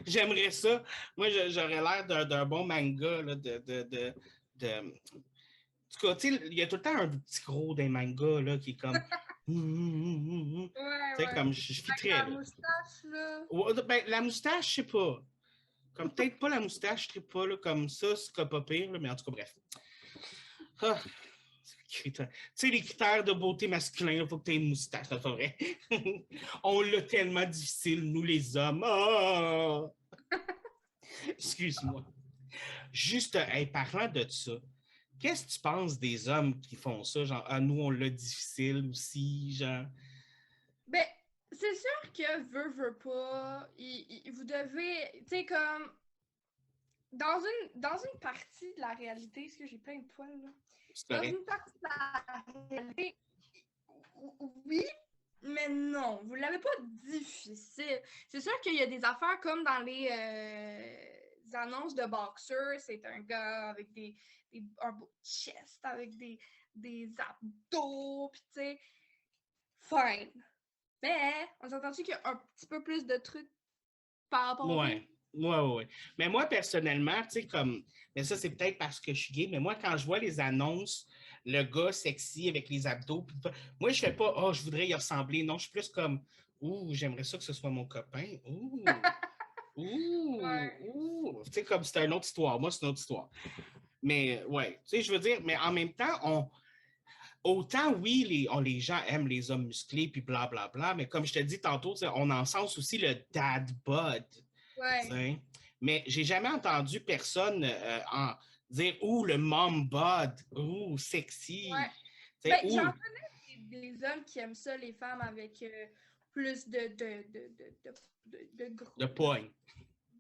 J'aimerais ça. Moi, j'aurais l'air d'un bon manga là, en tout cas, tu sais, il y a tout le temps un petit gros des mangas là, qui est comme. Tu sais, comme je fitterais. La moustache, là. Ben, la moustache, je sais pas. Comme peut-être pas la moustache, je ne pas là, comme ça, ce serait pas pire, là, mais en tout cas, bref. Ah, tu sais, les critères de beauté masculin, il faut que tu aies une moustache, c'est pas vrai. On l'a tellement difficile, nous les hommes. Oh! Excuse-moi. Juste, parlant de ça, qu'est-ce que tu penses des hommes qui font ça? Genre, nous, on l'a difficile aussi, genre. Ben, c'est sûr que veut pas, vous devez, tu sais, comme, dans une partie de la réalité, est-ce que j'ai plein de poils, là? Dans une partie de la réalité, oui, mais non, vous l'avez pas difficile. C'est sûr qu'il y a des affaires comme dans les annonces de boxeurs, c'est un gars avec un beau chest, avec des abdos, pis tu sais, fine. Mais on s'entend-tu qu'il y a un petit peu plus de trucs par rapport au Ouais. Mais moi, personnellement, tu sais, comme. Mais ça, c'est peut-être parce que je suis gay, mais moi, quand je vois les annonces, le gars sexy avec les abdos, moi, je fais pas, oh, je voudrais y ressembler. Non, je suis plus comme, ouh, j'aimerais ça que ce soit mon copain. Ouh. Ouh. Tu sais, comme c'était une autre histoire. Moi, c'est une autre histoire. Mais, ouais, tu sais, je veux dire, mais en même temps, autant, oui, les gens aiment les hommes musclés, puis blablabla, mais comme je te dis tantôt, on encense aussi le dad bod. Ouais. Mais j'ai jamais entendu personne dire « Ouh, le mom bod! Ouh, sexy! Ouais. » Tu sais, J'en ouh, connais des hommes qui aiment ça, les femmes avec plus de de gros. poigne.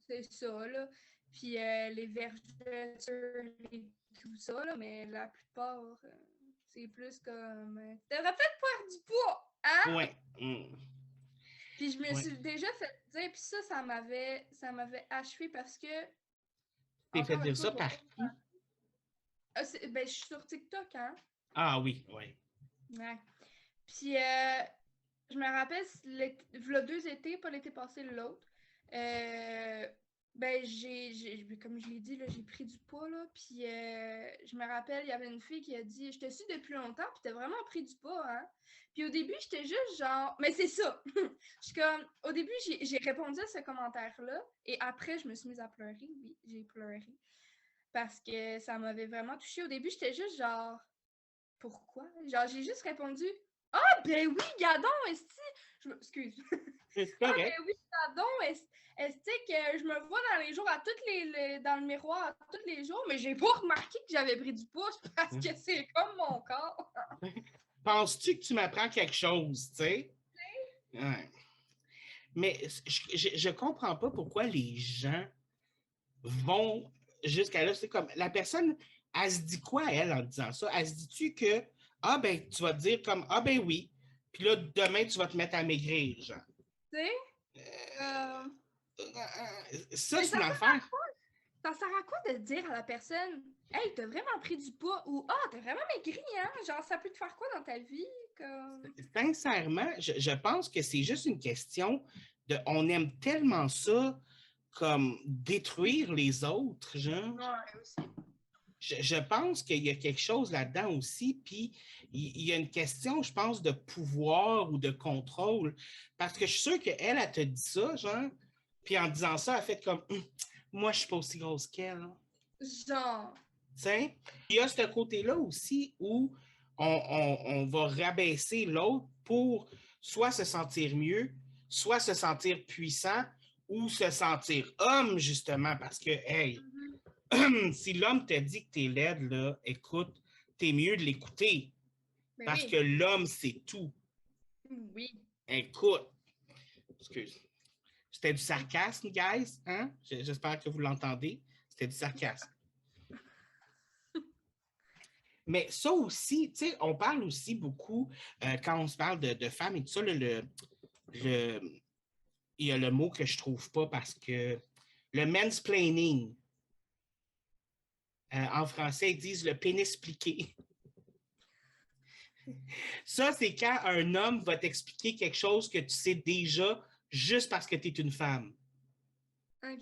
C'est ça, là. Puis les vergetures et tout ça, là, mais la plupart, c'est plus comme t'aurais peut-être perdre du poids, hein? Ouais. Mm. Puis je me Ouais. suis déjà fait dire, puis ça m'avait achevé parce que, T'es fait encore une dire fois, ça je vais par pas. qui? Ben, je suis sur TikTok, hein? Ah oui, oui. Ouais. Puis je me rappelle, v'là 2 étés, pas l'été passé, l'autre. Ben, comme je l'ai dit, là, j'ai pris du poids, là. Puis je me rappelle, il y avait une fille qui a dit « Je te suis depuis longtemps, puis t'as vraiment pris du poids, hein? » Puis au début, j'étais juste genre... Mais c'est ça! Je suis comme... Au début, j'ai répondu à ce commentaire-là, et après, je me suis mise à pleurer. Oui, j'ai pleuré. Parce que ça m'avait vraiment touchée. Au début, j'étais juste genre... Pourquoi? Genre, j'ai juste répondu « Ah, ben oui, gadon, esti! » Excuse. C'est Ah, correct. ben oui, gadon, esti que je me vois dans les jours, dans le miroir à tous les jours, mais j'ai pas remarqué que j'avais pris du poids parce que c'est comme mon corps. Penses-tu que tu m'apprends quelque chose, tu sais? Ouais. Mais je comprends pas pourquoi les gens vont jusqu'à là. C'est comme la personne, elle se dit quoi, elle, en disant ça? Elle se dit-tu que, ah ben, tu vas te dire comme, ah ben oui, puis là, demain, tu vas te mettre à maigrir, genre. Tu sais? Ça, Mais c'est une affaire. ça sert à quoi de dire à la personne « Hey, t'as vraiment pris du poids » ou « Ah, t'as vraiment maigri, hein? » Genre, ça peut te faire quoi dans ta vie? Comme... Sincèrement, je pense que c'est juste une question de, on aime tellement ça comme détruire les autres, genre. Ouais, aussi. Je pense qu'il y a quelque chose là-dedans aussi, puis il y a une question, je pense, de pouvoir ou de contrôle. Parce que je suis sûr qu'elle, elle te dit ça, genre, puis en disant ça, elle fait comme moi, je suis pas aussi grosse qu'elle. Genre... T'sais? Il y a ce côté-là aussi où on va rabaisser l'autre pour soit se sentir mieux, soit se sentir puissant ou se sentir homme, justement, parce que, hey, si l'homme te dit que t'es laide, là, écoute, t'es mieux de l'écouter. Mais Parce que oui. l'homme, c'est tout. Oui. Écoute, excuse. C'était du sarcasme, guys. Hein? J'espère que vous l'entendez. C'était du sarcasme. Mais ça aussi, tu sais, on parle aussi beaucoup, quand on se parle de femmes et tout ça, il y a le mot que je trouve pas parce que le mansplaining, en français, ils disent le pénis pliqué. Ça, c'est quand un homme va t'expliquer quelque chose que tu sais déjà juste parce que tu es une femme. OK.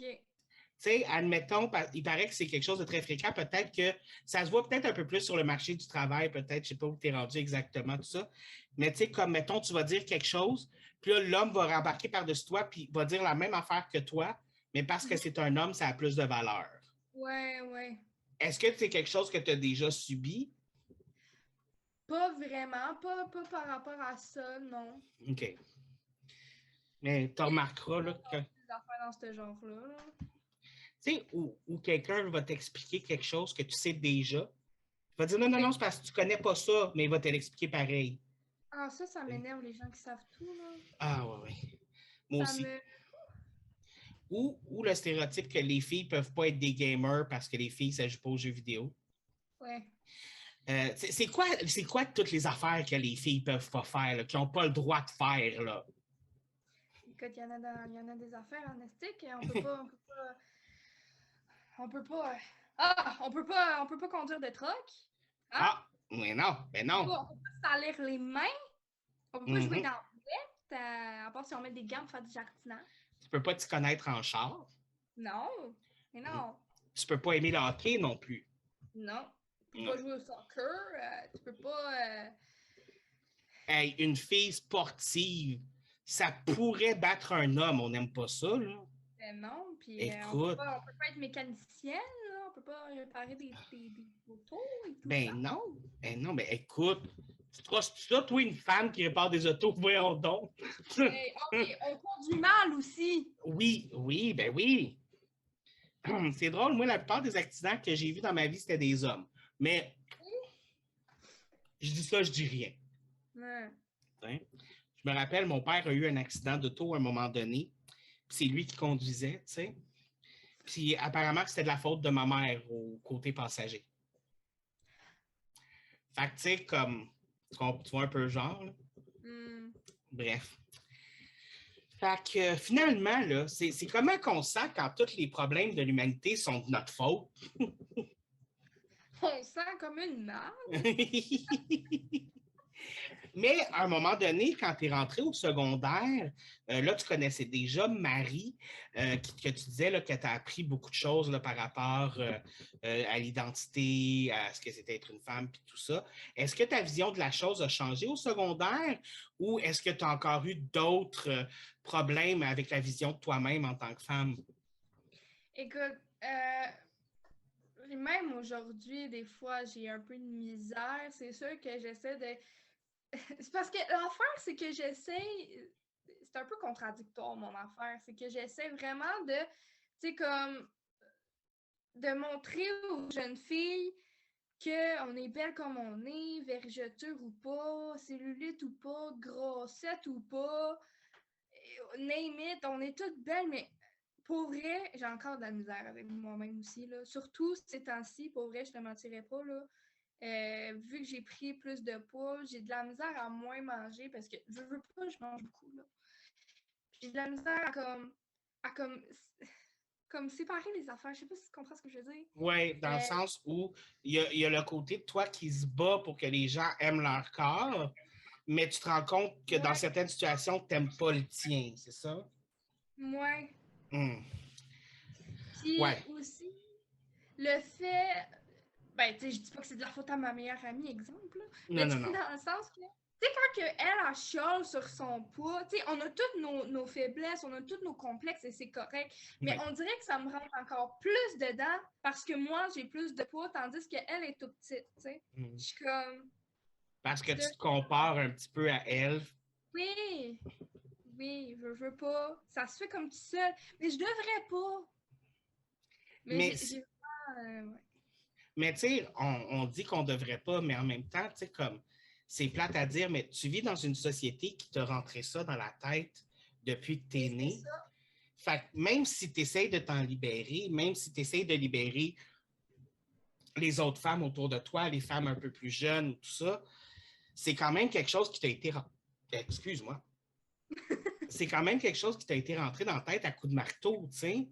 Tu sais, admettons, il paraît que c'est quelque chose de très fréquent. Peut-être que ça se voit peut-être un peu plus sur le marché du travail, peut-être, je ne sais pas où tu es rendu exactement, tout ça. Mais tu sais, comme, mettons, tu vas dire quelque chose, puis là, l'homme va rembarquer par-dessus toi, puis va dire la même affaire que toi, mais parce que c'est un homme, ça a plus de valeur. Ouais, ouais. Est-ce que c'est quelque chose que tu as déjà subi? Pas vraiment, pas par rapport à ça, non. OK. Mais tu Il y a remarqueras, là, que, des affaires dans ce genre-là. Là. tu sais, où quelqu'un va t'expliquer quelque chose que tu sais déjà. Il va dire non, non, non, c'est parce que tu connais pas ça, mais il va te l'expliquer pareil. Ah, ça m'énerve, les gens qui savent tout, là. Ah, ouais, ouais. Moi Ça aussi. me... Ou le stéréotype que les filles peuvent pas être des gamers parce que les filles, ça joue pas aux jeux vidéo. Ouais. C'est quoi toutes les affaires que les filles peuvent pas faire, là, qui n'ont pas le droit de faire, là? Écoute, il y en a des affaires en estique, on peut pas... On peut pas... on peut pas conduire de truck. Hein? Ah, mais non, ben non. On peut pas salir les mains. On peut pas jouer dans le bête, à part si on met des gants pour faire du jardinage. Tu peux pas te connaître en char. Non. Mais non. Tu peux pas aimer le hockey non plus. Non. Tu peux pas jouer au soccer. Tu peux pas... Hey, une fille sportive, ça pourrait battre un homme. On n'aime pas ça, là. Non, puis Écoute. on peut pas être mécanicienne, là, on peut pas réparer des autos et tout Ben ça. non, mais écoute, tu trosses ça, toi, une femme qui répare des autos, voyons donc. Hey, OK, on conduit mal aussi. Oui, ben oui. C'est drôle, moi, la plupart des accidents que j'ai vus dans ma vie, c'était des hommes. Mais je dis ça, je dis rien. Ouais. Hein? Je me rappelle, mon père a eu un accident d'auto à un moment donné. C'est lui qui conduisait, tu sais. Puis apparemment, c'était de la faute de ma mère au côté passager. Fait que, tu sais, comme, tu vois un peu le genre, là. Hmm. Bref. Fait que finalement, là, c'est comment qu'on sent quand tous les problèmes de l'humanité sont de notre faute? On sent comme une merde. Mais à un moment donné, quand tu es rentré au secondaire, là, tu connaissais déjà Marie, que tu disais là, que tu as appris beaucoup de choses là, par rapport à l'identité, à ce que c'était être une femme, puis tout ça. Est-ce que ta vision de la chose a changé au secondaire ou est-ce que tu as encore eu d'autres problèmes avec la vision de toi-même en tant que femme? Écoute, même aujourd'hui, des fois, j'ai un peu de misère. C'est sûr que j'essaie de. C'est parce que l'affaire, c'est que j'essaie. C'est un peu contradictoire, mon affaire. C'est que j'essaie vraiment de. Tu sais, comme. De montrer aux jeunes filles qu'on est belle comme on est, vergeture ou pas, cellulite ou pas, grossette ou pas, name it, on est toutes belles, mais pour vrai, j'ai encore de la misère avec moi-même aussi, là. Surtout ces temps-ci, pour vrai, je te mentirais pas, là. Vu que j'ai pris plus de poids, j'ai de la misère à moins manger parce que je veux pas, je mange beaucoup, là. J'ai de la misère à comme séparer les affaires. Je sais pas si tu comprends ce que je veux dire. Oui, dans le sens où il y a le côté de toi qui se bat pour que les gens aiment leur corps, mais tu te rends compte que dans Ouais, certaines situations, tu n'aimes pas le tien, c'est ça? ouais. Hmm. Puis Ouais. aussi, le fait, ben, tu sais, je dis pas que c'est de la faute à ma meilleure amie, exemple, là, Non, mais tu non, sais, non. dans le sens que, tu sais, quand que elle chiale sur son poids, tu sais, on a toutes nos faiblesses, on a tous nos complexes et c'est correct, mais Oui. on dirait que ça me rentre encore plus dedans parce que moi, j'ai plus de poids, tandis qu'elle est toute petite, tu sais. Hmm. Je suis comme, Parce que je tu te... te compares un petit peu à elle. Oui, oui, je veux pas, ça se fait comme tout seul, mais je devrais pas, mais Mais, j'ai vraiment, ouais. mais tu sais, on dit qu'on ne devrait pas, mais en même temps, tu sais, comme, c'est plate à dire, mais tu vis dans une société qui te rentrait ça dans la tête depuis que tu es Mais c'est né. ça. Fait que même si tu essaies de t'en libérer, même si tu essaies de libérer les autres femmes autour de toi, les femmes un peu plus jeunes, tout ça, c'est quand même quelque chose qui t'a été... Excuse-moi. C'est quand même quelque chose qui t'a été rentré dans la tête à coups de marteau, tu sais.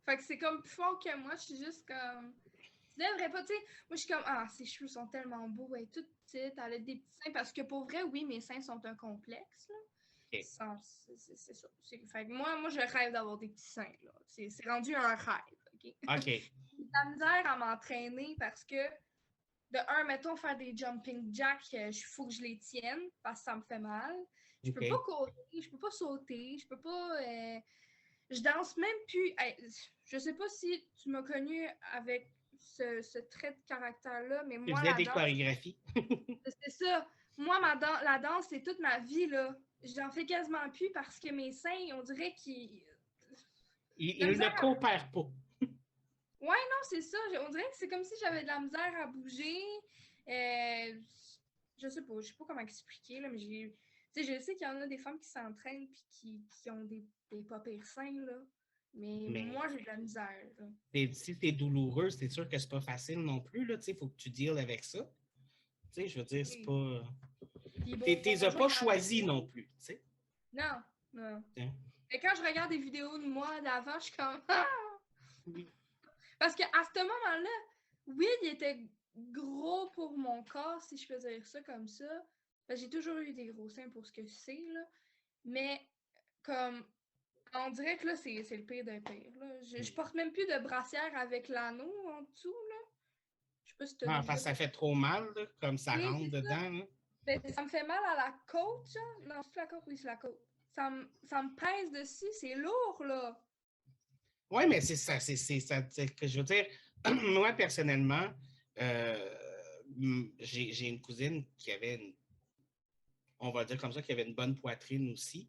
Fait que c'est comme plus fort que moi, je suis juste comme. Tu devrais pas, tu sais. Moi, je suis comme, ah, ses cheveux sont tellement beaux, elle est toute petite, elle a des petits seins. Parce que pour vrai, oui, mes seins sont un complexe, là. OK. C'est ça. Fait que moi, je rêve d'avoir des petits seins, là. C'est rendu un rêve, OK? OK. J'ai de la misère à m'entraîner parce que, de un, mettons, faire des jumping jacks, il faut que je les tienne parce que ça me fait mal. Je peux pas OK. courir, je peux pas sauter, je peux pas. Je danse même plus. Hey, je sais pas si tu m'as connu avec ce trait de caractère-là, mais Tu moi, faisais la des danse, chorégraphies. c'est ça. Moi, la danse, c'est toute ma vie, là. J'en fais quasiment plus parce que mes seins, on dirait qu'ils. La Il ne misère à... coopère pas. Ouais, non, c'est ça. On dirait que c'est comme si j'avais de la misère à bouger. Euh, je sais pas comment expliquer, là, mais j'ai. Tu sais, je sais qu'il y en a des femmes qui s'entraînent puis qui ont des pas pires seins, là. Mais Mais moi, j'ai de la misère, là. si c'est douloureux, c'est sûr que c'est pas facile non plus, là, tu sais, il faut que tu deals avec ça. Tu sais, je veux dire, c'est Oui. pas... Puis T'es bonjour, pas il y en a choisi pas. non plus, tu sais. Non, non. Hein? Et quand je regarde des vidéos de moi d'avant, je suis comme ah! Parce qu'à ce moment-là, oui, il était gros pour mon corps, si je peux dire ça comme ça. Parce que j'ai toujours eu des gros seins pour ce que c'est, là. Mais comme on dirait que là, c'est le pire d'un pire. Là. Je porte même plus de brassière avec l'anneau en dessous, là. Je sais pas si tu as Non, déjà parce que ça porté. fait trop mal, là, comme ça Oui, rentre c'est ça. dedans. Là. Ben, ça me fait mal à la côte, genre. Non, c'est la côte, oui, c'est la côte. Ça me pèse dessus, c'est lourd, là. Oui, mais c'est ça, c'est que je veux dire, moi personnellement, euh, j'ai une cousine qui avait on va dire comme ça, qui avait une bonne poitrine aussi.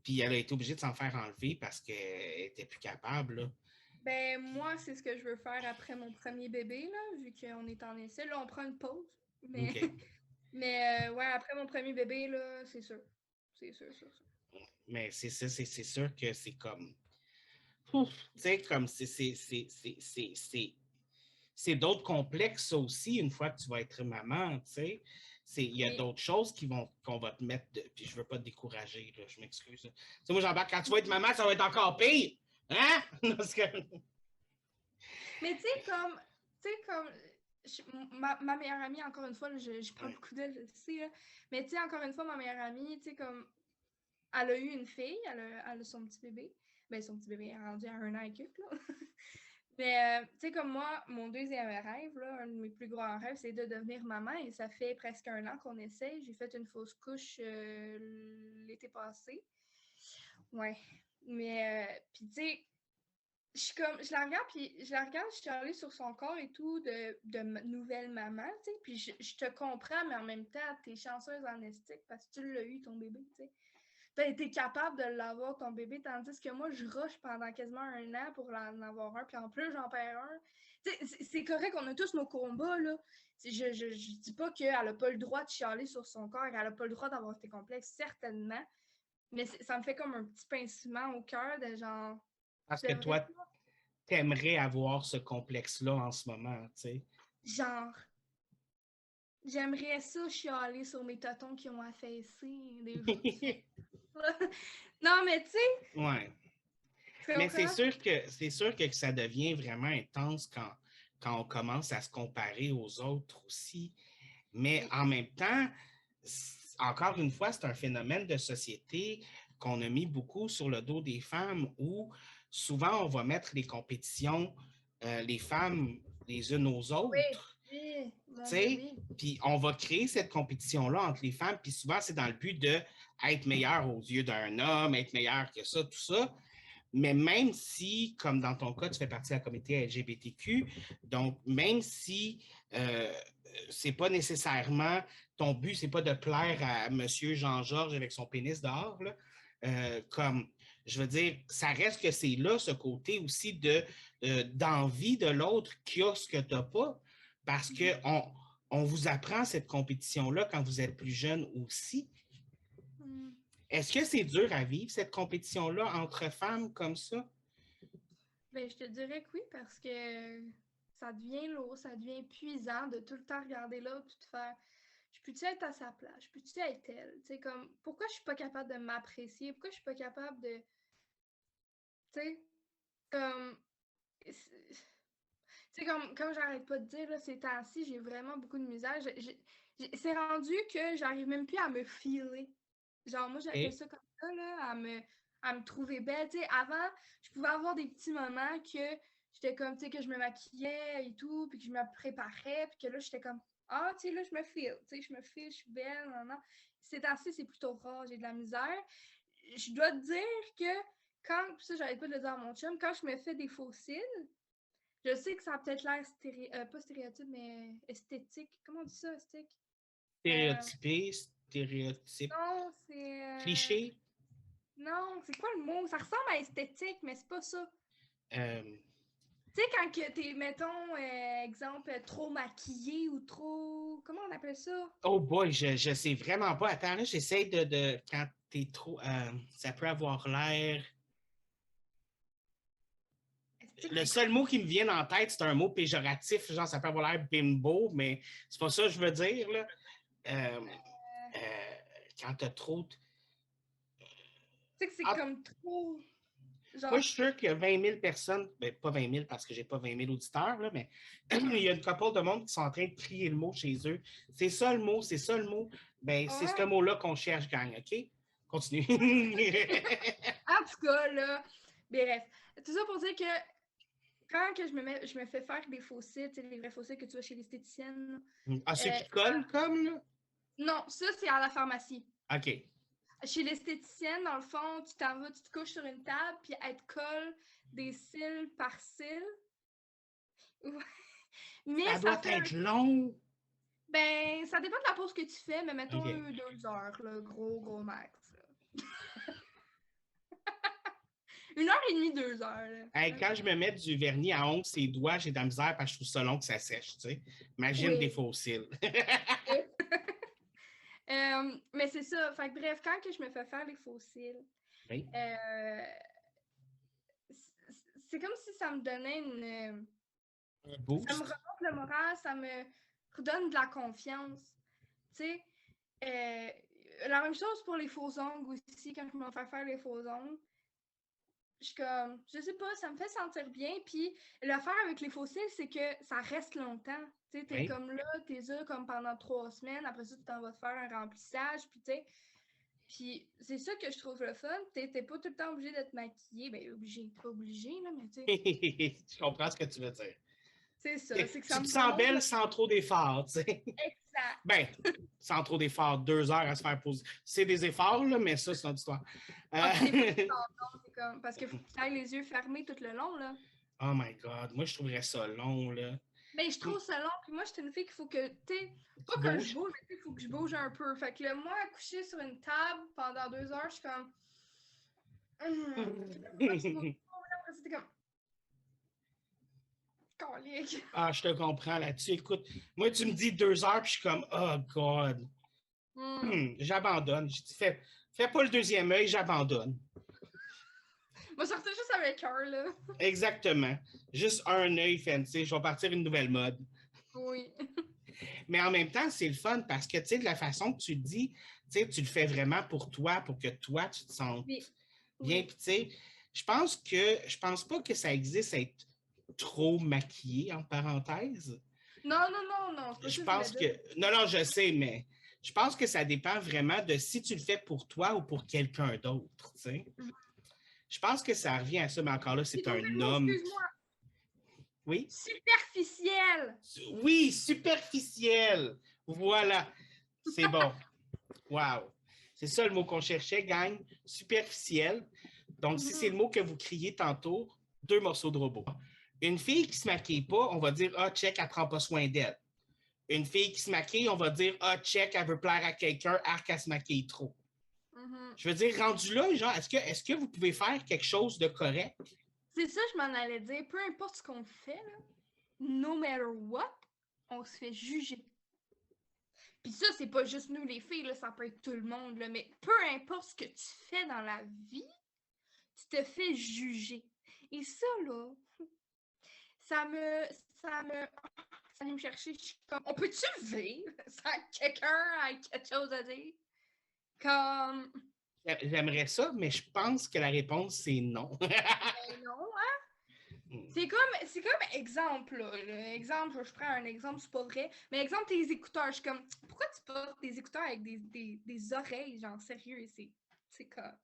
Puis elle a été obligée de s'en faire enlever parce qu'elle était plus capable. Là. Ben, moi, c'est ce que je veux faire après mon premier bébé, là, vu qu'on est en essai. Là, on prend une pause. Mais, OK. mais ouais, après mon premier bébé, là, c'est sûr. C'est sûr, sûr, sûr. Mais c'est ça, c'est sûr que c'est comme. Ouf, tu sais, comme c'est d'autres complexes, ça aussi, une fois que tu vas être maman, tu sais. Il y a Oui. d'autres choses qu'on va te mettre, puis je veux pas te décourager, là, je m'excuse. Tu sais, moi, j'embarque, quand tu vas être maman, ça va être encore pire. Hein? Parce que... Mais tu sais, comme, ma meilleure amie, encore une fois, là, je parle Ouais. beaucoup d'elle, je le sais, là, mais tu sais, encore une fois, ma meilleure amie, tu sais, comme, elle a eu une fille, elle a son petit bébé. Ben, son petit bébé est rendu à 1 an et quelques, là. Mais, tu sais, comme moi, mon deuxième rêve, là, un de mes plus grands rêves, c'est de devenir maman. Et ça fait presque 1 an qu'on essaie. J'ai fait une fausse couche l'été passé. Ouais. Mais, puis tu sais, je la regarde, puis je suis allée sur son corps et tout, de nouvelle maman, tu sais. Puis je te comprends, mais en même temps, t'es chanceuse en esthétique parce que tu l'as eu, ton bébé, tu sais. T'as été capable de l'avoir, ton bébé, tandis que moi, je rush pendant quasiment 1 an pour en avoir un, puis en plus, j'en perds un. C'est correct, on a tous nos combats, là. Je dis pas qu'elle a pas le droit de chialer sur son corps, elle a pas le droit d'avoir tes complexes, certainement, mais ça me fait comme un petit pincement au cœur de genre, Parce tu que devrais toi, pas, t'aimerais avoir ce complexe-là en ce moment, tu sais. genre, j'aimerais ça chialer sur mes totons qui ont affaissé des fois. Non, mais tu sais, Ouais. tu Mais comprends? c'est sûr que ça devient vraiment intense quand on commence à se comparer aux autres aussi. Mais Oui. en même temps, encore une fois, c'est un phénomène de société qu'on a mis beaucoup sur le dos des femmes où souvent on va mettre les compétitions, les femmes les unes aux Oui, autres. oui, Tu mon Dieu, sais, oui. puis on va créer cette compétition-là entre les femmes, puis souvent c'est dans le but d'être meilleur aux yeux d'un homme, être meilleur que ça, tout ça. Mais même si, comme dans ton cas, tu fais partie de la communauté LGBTQ, donc même si c'est pas nécessairement ton but, c'est pas de plaire à Monsieur Jean-Georges avec son pénis dehors, là, comme je veux dire, ça reste que c'est là ce côté aussi d'envie de l'autre qui a ce que tu n'as pas, parce que on vous apprend cette compétition-là quand vous êtes plus jeune aussi. Mm. Est-ce que c'est dur à vivre, cette compétition-là, entre femmes comme ça? Ben, je te dirais que oui, parce que ça devient lourd, ça devient épuisant de tout le temps regarder l'autre et de faire je peux-tu être à sa place, je peux-tu être elle? Tu sais, comme pourquoi je suis pas capable de m'apprécier, pourquoi je suis pas capable de. Tu sais, comme. Tu sais, comme j'arrête pas de dire, là, ces temps-ci, j'ai vraiment beaucoup de misère. C'est rendu que j'arrive même plus à me feeler. Genre, moi, j'appelle Et ça comme ça, là, à me trouver belle. Tu sais, avant, je pouvais avoir des petits moments que j'étais comme, tu sais, que je me maquillais et tout, puis que je me préparais, puis que là, j'étais comme, ah, tu sais, là, je me feel, tu sais, je me feel, je suis belle, non, non. Ces temps-ci, c'est plutôt rare, j'ai de la misère. Je dois te dire que quand, puis ça, j'arrête pas de le dire à mon chum, quand je me fais des faux cils, je sais que ça a peut-être l'air pas stéréotype, mais esthétique. Comment on dit ça, esthétique? Euh, stéréotypé, stéréotype, non, c'est. cliché. Non, c'est quoi le mot? Ça ressemble à esthétique, mais c'est pas ça. Euh, Tu sais, quand que t'es, mettons, exemple, trop maquillé ou trop. Comment on appelle ça? oh boy, je sais vraiment pas. Attends, là, j'essaie quand t'es trop. Ça peut avoir l'air. Esthétique, Le c'est quoi? seul mot qui me vient en tête, c'est un mot péjoratif, genre ça peut avoir l'air bimbo, mais c'est pas ça que je veux dire, là. Euh, euh, quand t'as trop. Tu sais que c'est Ah, comme trop. moi, Genre. je suis sûr qu'il y a 20 000 personnes, ben, pas 20 000 parce que j'ai pas 20 000 auditeurs, là, mais il y a une couple de monde qui sont en train de crier le mot chez eux. C'est ça le mot, c'est ça le mot. Ben, c'est ce Ouais. mot-là qu'on cherche, gang, OK? Continue. En tout cas, là. Bref. Tout ça pour dire que quand que je me fais faire des faux cils, tu sais, les vrais faux cils que tu vois chez l'esthéticienne, Ah, ceux euh, qui collent comme, là? non, ça, c'est à la pharmacie. OK. Chez l'esthéticienne, dans le fond, tu t'en vas, tu te couches sur une table, puis elle te colle des cils par cils. Mais Ça ça doit fait un. être long. Ben, ça dépend de la pause que tu fais, mais mettons OK. 2 heures, là, gros, gros max. 1h30, 2 heures. Là. Hey, quand je me mets du vernis à ongles ses doigts, j'ai de la misère parce que je trouve ça long que ça sèche, tu sais. Imagine des fossiles. Mais c'est ça. Fait que bref, quand que je me fais faire les fossiles, Oui. c'est comme si ça me donnait une... Un boost. Ça me remonte le moral, ça me redonne de la confiance. Tu sais, la même chose pour les faux ongles aussi, quand je me fais faire les faux ongles. Je suis comme, je sais pas, ça me fait sentir bien. Puis l'affaire avec les fossiles, c'est que ça reste longtemps. Tu sais, t'es comme là, t'es là comme pendant 3 semaines. Après ça, tu t'en vas te faire un remplissage. Puis tu sais, puis c'est ça que je trouve le fun. T'es pas tout le temps obligé d'être maquillée. Ben, obligé, pas obligé, là, mais tu sais. Je comprends ce que tu veux dire. C'est ça. C'est que tu te sens belle sans trop d'efforts, tu sais. Exact. Ben, sans trop d'efforts, 2 heures à se faire poser. C'est des efforts, là, mais ça, c'est notre histoire. C'est comme, parce qu'il faut que tu aies les yeux fermés tout le long, là. Oh my God, moi, je trouverais ça long, là. Ben, je trouve ça long, puis moi, je suis une fille qu'il faut que, tu sais, pas que je bouge, mais il faut que je bouge un peu. Fait que là, moi, coucher sur une table pendant 2 heures, je suis comme... Après, c'était comme... Calique. Ah, je te comprends là-dessus. Écoute, moi, tu me dis 2 heures, puis je suis comme, oh God. J'abandonne. Je dis, fais pas le deuxième œil, j'abandonne. On va sortir juste avec un, là. Exactement. Juste un œil fancy. Je vais partir une nouvelle mode. Oui. Mais en même temps, c'est le fun parce que, tu sais, de la façon que tu le dis, tu sais, tu le fais vraiment pour toi, pour que toi, tu te sentes bien. Puis, tu sais, je pense pas que ça existe être trop maquillé, en parenthèse. Non. Je pense que... Non, je sais, mais je pense que ça dépend vraiment de si tu le fais pour toi ou pour quelqu'un d'autre, tu sais. Je pense que ça revient à ça, mais encore là, c'est un homme. Excuse-moi. Oui? Superficiel. Oui, superficiel. Voilà. C'est bon. Wow. C'est ça le mot qu'on cherchait, gang. Superficiel. Donc, si c'est le mot que vous criez tantôt, 2 morceaux de robot. Une fille qui ne se maquille pas, on va dire, ah, check, elle ne prend pas soin d'elle. Une fille qui se maquille, on va dire, ah, check, elle veut plaire à quelqu'un, arc, elle se maquille trop. Je veux dire, rendu là, genre, est-ce que vous pouvez faire quelque chose de correct? C'est ça, je m'en allais dire. Peu importe ce qu'on fait, là, no matter what, on se fait juger. Puis ça, c'est pas juste nous les filles, là, ça peut être tout le monde, là, mais peu importe ce que tu fais dans la vie, tu te fais juger. Et ça, là, ça vient me chercher. Je suis comme, on peut-tu vivre sans quelqu'un avec quelque chose à dire? Comme... J'aimerais ça, mais je pense que la réponse, c'est non. Ben non, hein? C'est comme exemple, là. Exemple, je prends un exemple, c'est pas vrai. Mais exemple, tes écouteurs. Je suis comme, pourquoi tu portes des écouteurs avec des oreilles, genre, sérieux? C'est comme...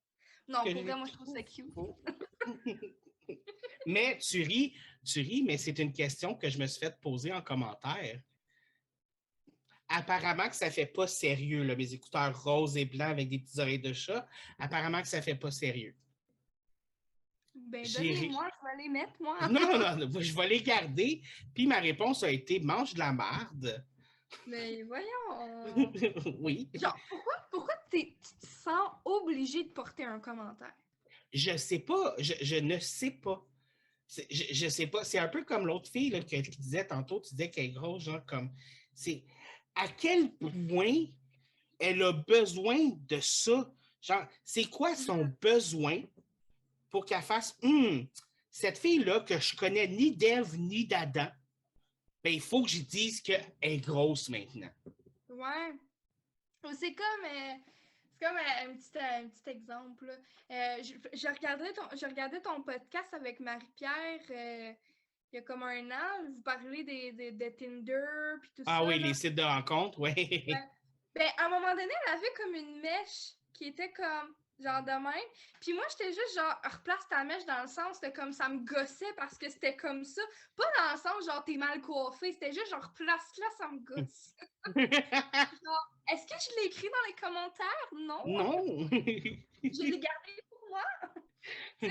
Non, pour vrai, moi, je trouve ça cute. Mais tu ris, mais c'est une question que je me suis fait poser en commentaire. Apparemment que ça fait pas sérieux, là, mes écouteurs roses et blancs avec des petites oreilles de chat. Apparemment que ça fait pas sérieux. Ben, donnez-moi, je vais les mettre, moi. Non, je vais les garder. Puis ma réponse a été, mange de la marde. Mais voyons. Oui. Genre, pourquoi tu te sens obligé de porter un commentaire? Je sais pas. Je ne sais pas. Je sais pas. C'est un peu comme l'autre fille là, qui disait tantôt, tu disais qu'elle est grosse, genre comme... C'est à quel point elle a besoin de ça? Genre, c'est quoi son besoin pour qu'elle fasse cette fille-là que je connais ni d'Ève ni d'Adam, ben, il faut que je dise qu'elle est grosse maintenant. Ouais. C'est comme un petit exemple. Je regardais ton podcast avec Marie-Pierre il y a comme un an. Vous parlez de Tinder puis tout ça. Ah oui, les sites de rencontres, oui. Ouais. Ben, à un moment donné, elle avait comme une mèche qui était comme genre de même. Puis moi, j'étais juste genre, replace ta mèche dans le sens de comme ça me gossait parce que c'était comme ça. Pas dans le sens genre t'es mal coiffé. C'était juste genre, replace-la, ça me gosse. Genre, est-ce que je l'ai écrit dans les commentaires? Non. Non. Je l'ai gardé pour moi. Tu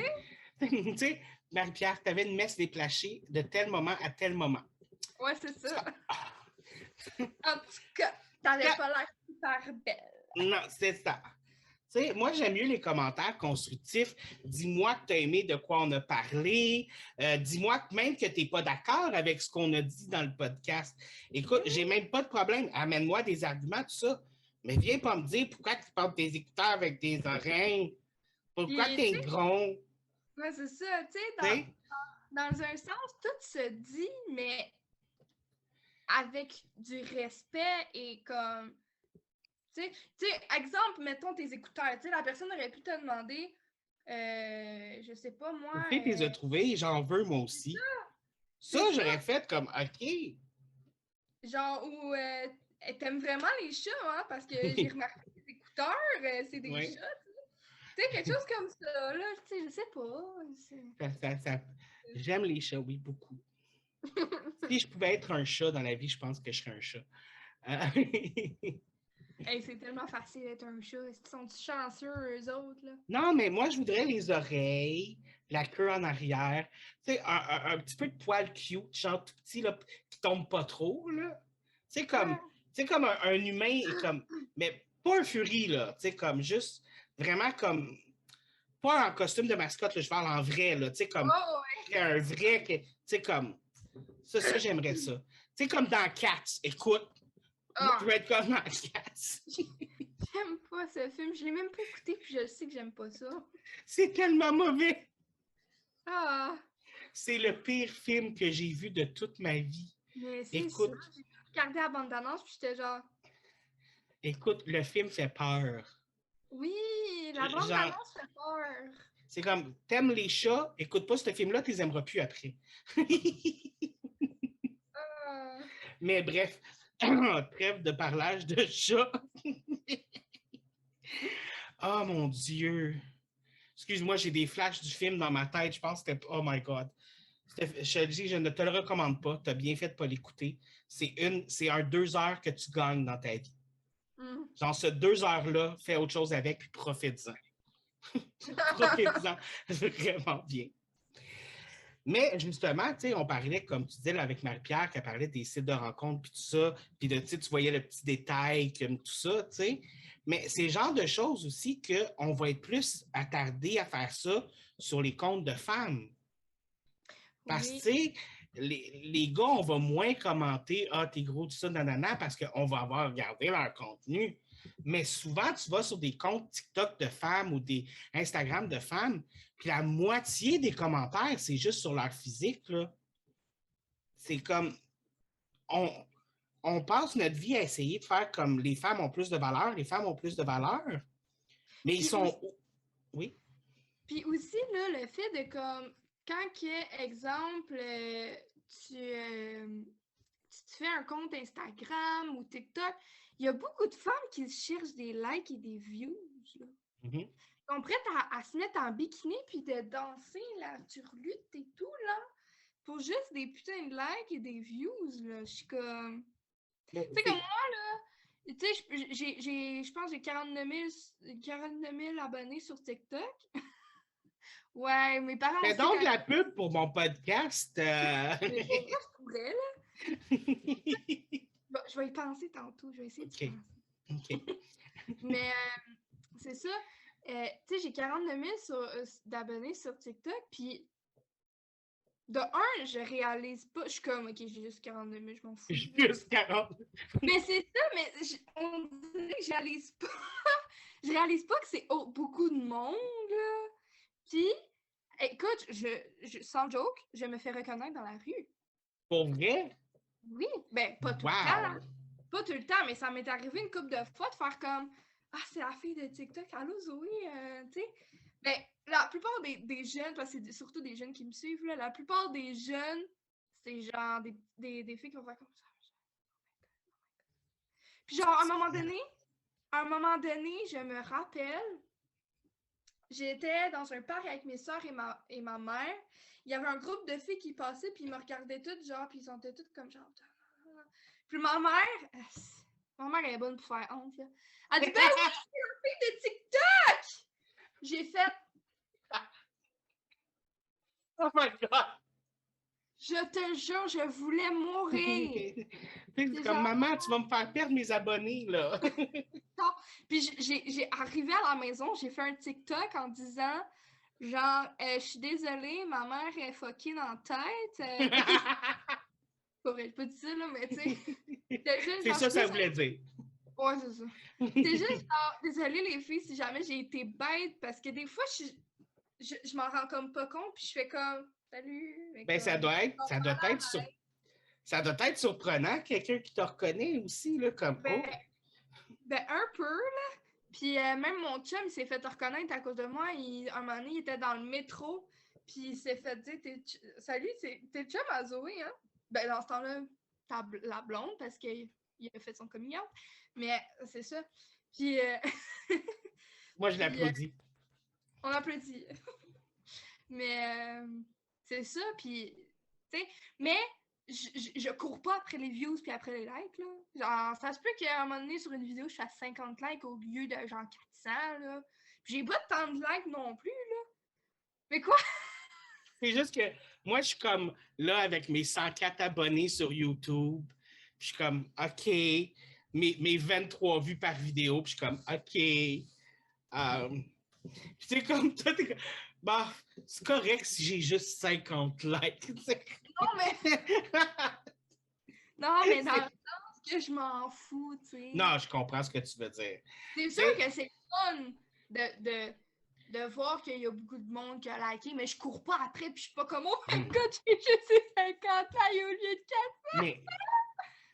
sais, Marie-Pierre, tu avais une messe déplacée de tel moment à tel moment. Ouais, c'est ça. En tout cas, t'avais pas l'air super belle. Non, c'est ça. sais, moi, j'aime mieux les commentaires constructifs. Dis-moi que tu as aimé de quoi on a parlé. Dis-moi même que tu n'es pas d'accord avec ce qu'on a dit dans le podcast. Écoute, j'ai même pas de problème. Amène-moi des arguments, tout ça. Mais viens pas me dire pourquoi tu portes tes écouteurs avec tes oreilles. Pourquoi tu Puis, tu es sais, gros. ouais, c'est ça, tu sais, Tu sais? dans un sens, tout se dit, mais avec du respect et comme, tu sais, exemple, mettons tes écouteurs, tu sais, la personne aurait pu te demander, je sais pas moi, Tu les as trouvés, j'en veux moi aussi. Ça, c'est ça, j'aurais fait comme OK. genre, ou t'aimes vraiment les chats, hein, parce que j'ai remarqué que tes écouteurs, c'est des Ouais. chats, tu sais, quelque chose comme ça, là, tu sais, je sais pas. J'aime les chats, oui, beaucoup. Si je pouvais être un chat dans la vie, je pense que je serais un chat. Hey, c'est tellement facile d'être un chat. Ils sont chanceux, eux autres, là? Non, mais moi, je voudrais les oreilles, la queue en arrière, tu sais, un petit peu de poil cute, genre tout petit, là, qui tombe pas trop, là. Ah, Tu sais, comme un humain, et comme, mais pas un furie, là, tu sais, comme juste, vraiment comme, pas en costume de mascotte, là, je parle en vrai, là, tu sais, comme, oh, ouais. un vrai, tu sais, comme, ça, j'aimerais ça. Tu sais, comme dans Cats, écoute, moi, je Ah, veux être comme dans Cats. j'aime pas ce film. Je l'ai même pas écouté, puis je sais que j'aime pas ça. C'est tellement mauvais. Ah, C'est le pire film que j'ai vu de toute ma vie. mais c'est ça. Écoute, J'ai regardé la bande-annonce, puis j'étais genre, écoute, le film fait peur. oui, la Genre, bande-annonce fait peur. c'est comme, t'aimes les chats, écoute pas ce film-là, tu les aimeras plus après. Ah, Mais bref, trêve de parlage de chats. Oh mon Dieu. Excuse-moi, j'ai des flashs du film dans ma tête. Je pense que c'était. Oh my God. Je te dis, je ne te le recommande pas. Tu as bien fait de ne pas l'écouter. C'est un 2 heures que tu gagnes dans ta vie. Genre, ce 2 heures-là, fais autre chose avec, puis profite-en. Profite-en vraiment bien. Mais justement, tu sais, on parlait, comme tu disais là, avec Marie-Pierre, qui parlait des sites de rencontres, puis tout ça, puis tu voyais le petit détail, comme tout ça, tu sais. Mais c'est le genre de choses aussi qu'on va être plus attardé à faire ça sur les comptes de femmes. Parce que, oui. tu sais, les gars, on va moins commenter Ah, t'es gros, tout ça, nanana, parce qu'on va avoir regardé leur contenu. Mais souvent, tu vas sur des comptes TikTok de femmes ou des Instagram de femmes, puis la moitié des commentaires, c'est juste sur leur physique, là. C'est comme, on, on passe notre vie à essayer de faire comme les femmes ont plus de valeur, les femmes ont plus de valeur, mais ils Puis sont. Oui? Puis aussi, là, le fait de comme, quand que, exemple, tu te fais un compte Instagram ou TikTok, il y a beaucoup de femmes qui cherchent des likes et des views, là. Mhm. Ils sont prêtes à se mettre en bikini puis de danser la turlute et tout, là, pour juste des putains de likes et des views, là. Je suis comme... Mais Tu sais, comme moi, là, tu sais, je pense que j'ai 49 000 abonnés sur TikTok. Ouais, mes parents Fais aussi, donc quand la pub pour mon podcast. mais pour vrai, je pourrais, là. Bon, je vais y penser tantôt. Je vais essayer d'y OK. penser. OK. Mais c'est ça. Tu sais, j'ai 49 000 d'abonnés sur TikTok. Puis, de un, je réalise pas. Je suis comme, OK, j'ai juste 49 000, je m'en fous. Juste 40. Mais c'est ça, mais on dirait que je réalise pas. Je réalise pas que c'est beaucoup de monde, là. Puis, écoute, sans joke, je me fais reconnaître dans la rue. Pour vrai? Oui, ben pas tout le temps. Wow! Pas tout le temps, mais ça m'est arrivé une couple de fois de faire comme Ah, c'est la fille de TikTok, allô Zoé, tu sais. Ben, la plupart des jeunes, parce que c'est surtout des jeunes qui me suivent, là, la plupart des jeunes, c'est genre des filles qui vont faire comme ça. Puis genre, à un moment donné, je me rappelle, j'étais dans un parc avec mes soeurs et ma mère. Il y avait un groupe de filles qui passaient, puis ils me regardaient toutes, genre, puis ils sont toutes comme genre. Puis ma mère, elle est bonne pour faire honte, là. Elle dit, ben oui, c'est la fille de TikTok! J'ai fait, Oh my God! je te jure, je voulais mourir. C'est comme, genre, maman, tu vas me faire perdre mes abonnés, là. tard. Puis j'ai arrivé à la maison, j'ai fait un TikTok en disant genre je suis désolée, ma mère est fuckée dans la tête. Pas vrai, j'ai pas dit ça là, mais tu sais, c'était juste C'est genre ça je que suis ça désolée. voulait dire. Ouais, c'est ça. C'est juste genre désolée les filles si jamais j'ai été bête parce que des fois je m'en rends comme pas compte puis je fais comme salut, mais Ben, comme ça doit être surprenant, quelqu'un qui te reconnaît aussi, là, comme, ben, oh, ben un peu là. Puis même mon chum, il s'est fait reconnaître à cause de moi. Un moment donné, il était dans le métro. Puis il s'est fait dire salut, t'es le chum à Zoé, hein? Ben dans ce temps-là, la blonde, parce qu'il a fait son coming out. Mais c'est ça. Puis, moi, je puis l'applaudis. on applaudit. Mais c'est ça. Puis, tu sais, mais je cours pas après les views puis après les likes, là. Genre, ça se peut qu'à un moment donné, sur une vidéo, je fasse 50 likes au lieu de genre 400, là. Puis j'ai pas tant de likes non plus, là. Mais quoi? C'est juste que moi, je suis comme là avec mes 104 abonnés sur YouTube. Puis je suis comme, OK, mes 23 vues par vidéo. Puis je suis comme, OK. C'est comme, toi, t'es comme, bah, c'est correct si j'ai juste 50 likes. Non, mais, non, mais dans le sens que je m'en fous, tu sais. Non, je comprends ce que tu veux dire. C'est sûr que c'est fun de voir qu'il y a beaucoup de monde qui a liké, mais je cours pas après, puis je suis pas comme, oh my god, j'ai juste 50 likes au lieu de 4. Mais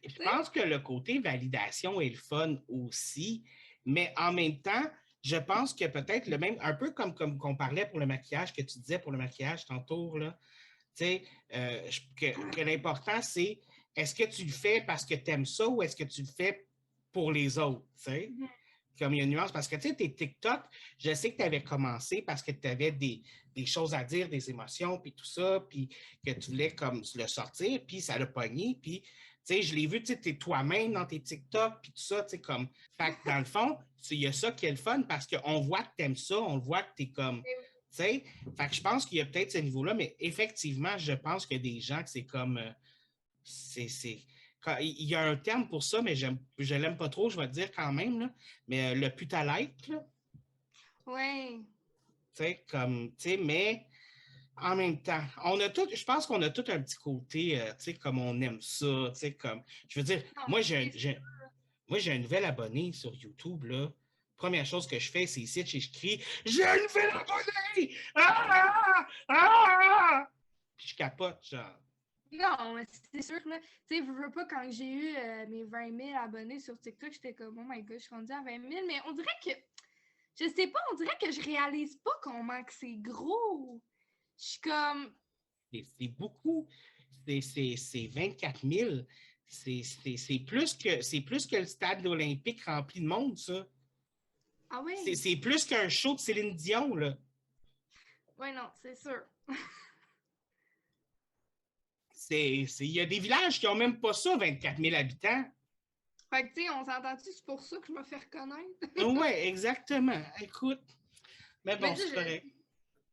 je pense que le côté validation est le fun aussi, mais en même temps, je pense que peut-être le même, un peu comme qu'on parlait pour le maquillage, que tu disais pour le maquillage tantôt, là, tu sais, que l'important, c'est est-ce que tu le fais parce que tu aimes ça ou est-ce que tu le fais pour les autres, tu sais? Comme il y a une nuance, parce que tu sais, tes TikTok, je sais que tu avais commencé parce que tu avais des choses à dire, des émotions, puis tout ça, puis que tu voulais comme le sortir, puis ça l'a pogné, puis tu sais, je l'ai vu, tu sais, es toi-même dans tes TikTok, puis tout ça, tu sais, comme, fait que dans le fond, il y a ça qui est le fun, parce qu'on voit que tu aimes ça, on voit que tu es comme, tu sais, fait que je pense qu'il y a peut-être ce niveau-là, mais effectivement, je pense qu'il y a des gens que c'est comme, il y a un terme pour ça, mais je l'aime pas trop, je vais te dire quand même, là, mais le putalike, là, Ouais. tu sais, comme, tu sais, mais en même temps, je pense qu'on a tout un petit côté, tu sais, comme on aime ça, tu sais, comme, je veux dire, Non, moi, mais moi, j'ai un nouvel abonné sur YouTube, là. Première chose que je fais, c'est ici, je crie, j'ai un nouvel abonné! Ah! Ah! Puis je capote, genre. non, mais c'est sûr, là. Tu sais, je veux pas, quand j'ai eu mes 20 000 abonnés sur TikTok, j'étais comme, oh my god, je suis rendue à 20 000. Mais on dirait que, je sais pas, on dirait que je réalise pas comment que c'est gros. Je suis comme, C'est beaucoup. C'est 24 000. C'est plus que le stade olympique rempli de monde, ça. ah ouais? C'est plus qu'un show de Céline Dion, là. Ouais, non, c'est sûr. Il y a des villages qui n'ont même pas ça, 24 000 habitants. Fait que, tu sais, on s'entend-tu, c'est pour ça que je me fais reconnaître? Oui, exactement. Écoute. Mais Mais bon, tu c'est sais, correct.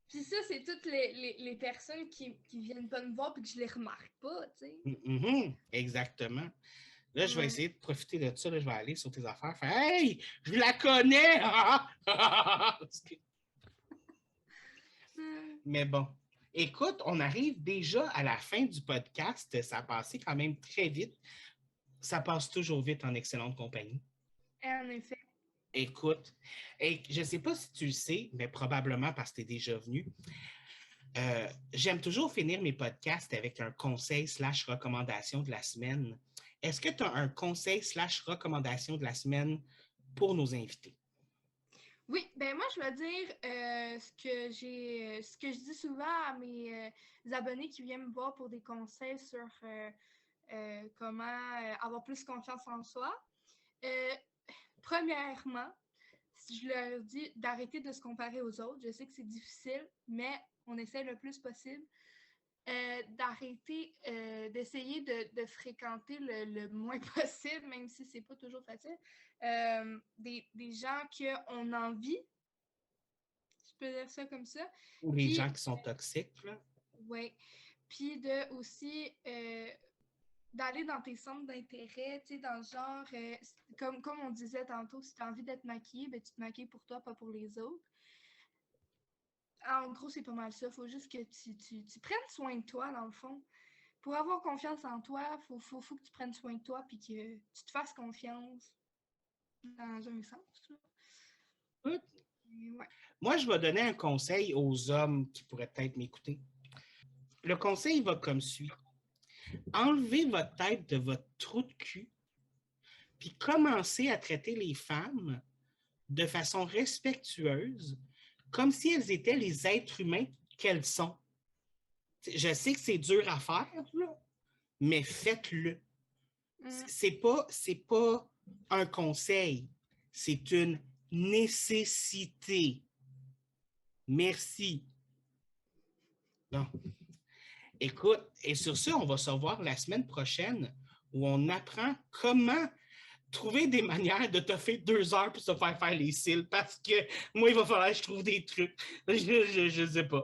puis ça, c'est toutes les personnes qui viennent pas me voir puis que je les remarque pas, tu sais. Exactement. Là, je vais Ouais. essayer de profiter de ça. Là, je vais aller sur tes affaires. Faire, hey, je la connais! Mais bon. Écoute, on arrive déjà à la fin du podcast. Ça a passé quand même très vite. Ça passe toujours vite en excellente compagnie. En effet. Écoute, je ne sais pas si tu le sais, mais probablement parce que tu es déjà venu. J'aime toujours finir mes podcasts avec un conseil/recommandation de la semaine. Est-ce que tu as un conseil/recommandation de la semaine pour nos invités? Oui, ben moi je vais dire ce que je dis souvent à mes abonnés qui viennent me voir pour des conseils sur comment avoir plus confiance en soi. Euh, Premièrement, je leur dis d'arrêter de se comparer aux autres. Je sais que c'est difficile, mais on essaie le plus possible. D'arrêter d'essayer de fréquenter le moins possible, même si c'est pas toujours facile, des gens qu'on envie, je peux dire ça comme ça. Ou les Puis, gens qui sont toxiques, là? ouais. Puis de aussi d'aller dans tes centres d'intérêt, tu sais, dans le genre, comme on disait tantôt, si tu as envie d'être maquillée, ben, tu te maquilles pour toi, pas pour les autres. En gros, c'est pas mal ça. Faut juste que tu prennes soin de toi, dans le fond. Pour avoir confiance en toi, faut que tu prennes soin de toi puis que tu te fasses confiance dans un sens. Ouais. Ouais. Moi, je vais donner un conseil aux hommes qui pourraient peut-être m'écouter. Le conseil va comme suit. Enlevez votre tête de votre trou de cul, puis commencez à traiter les femmes de façon respectueuse, comme si elles étaient les êtres humains qu'elles sont. Je sais que c'est dur à faire, là, mais faites-le. C'est pas un conseil, c'est une nécessité. Merci. Bon. Écoute, et sur ce, on va se revoir la semaine prochaine où on apprend comment trouver des manières de te faire 2 heures pour se faire les cils parce que moi, il va falloir que je trouve des trucs. Je sais pas.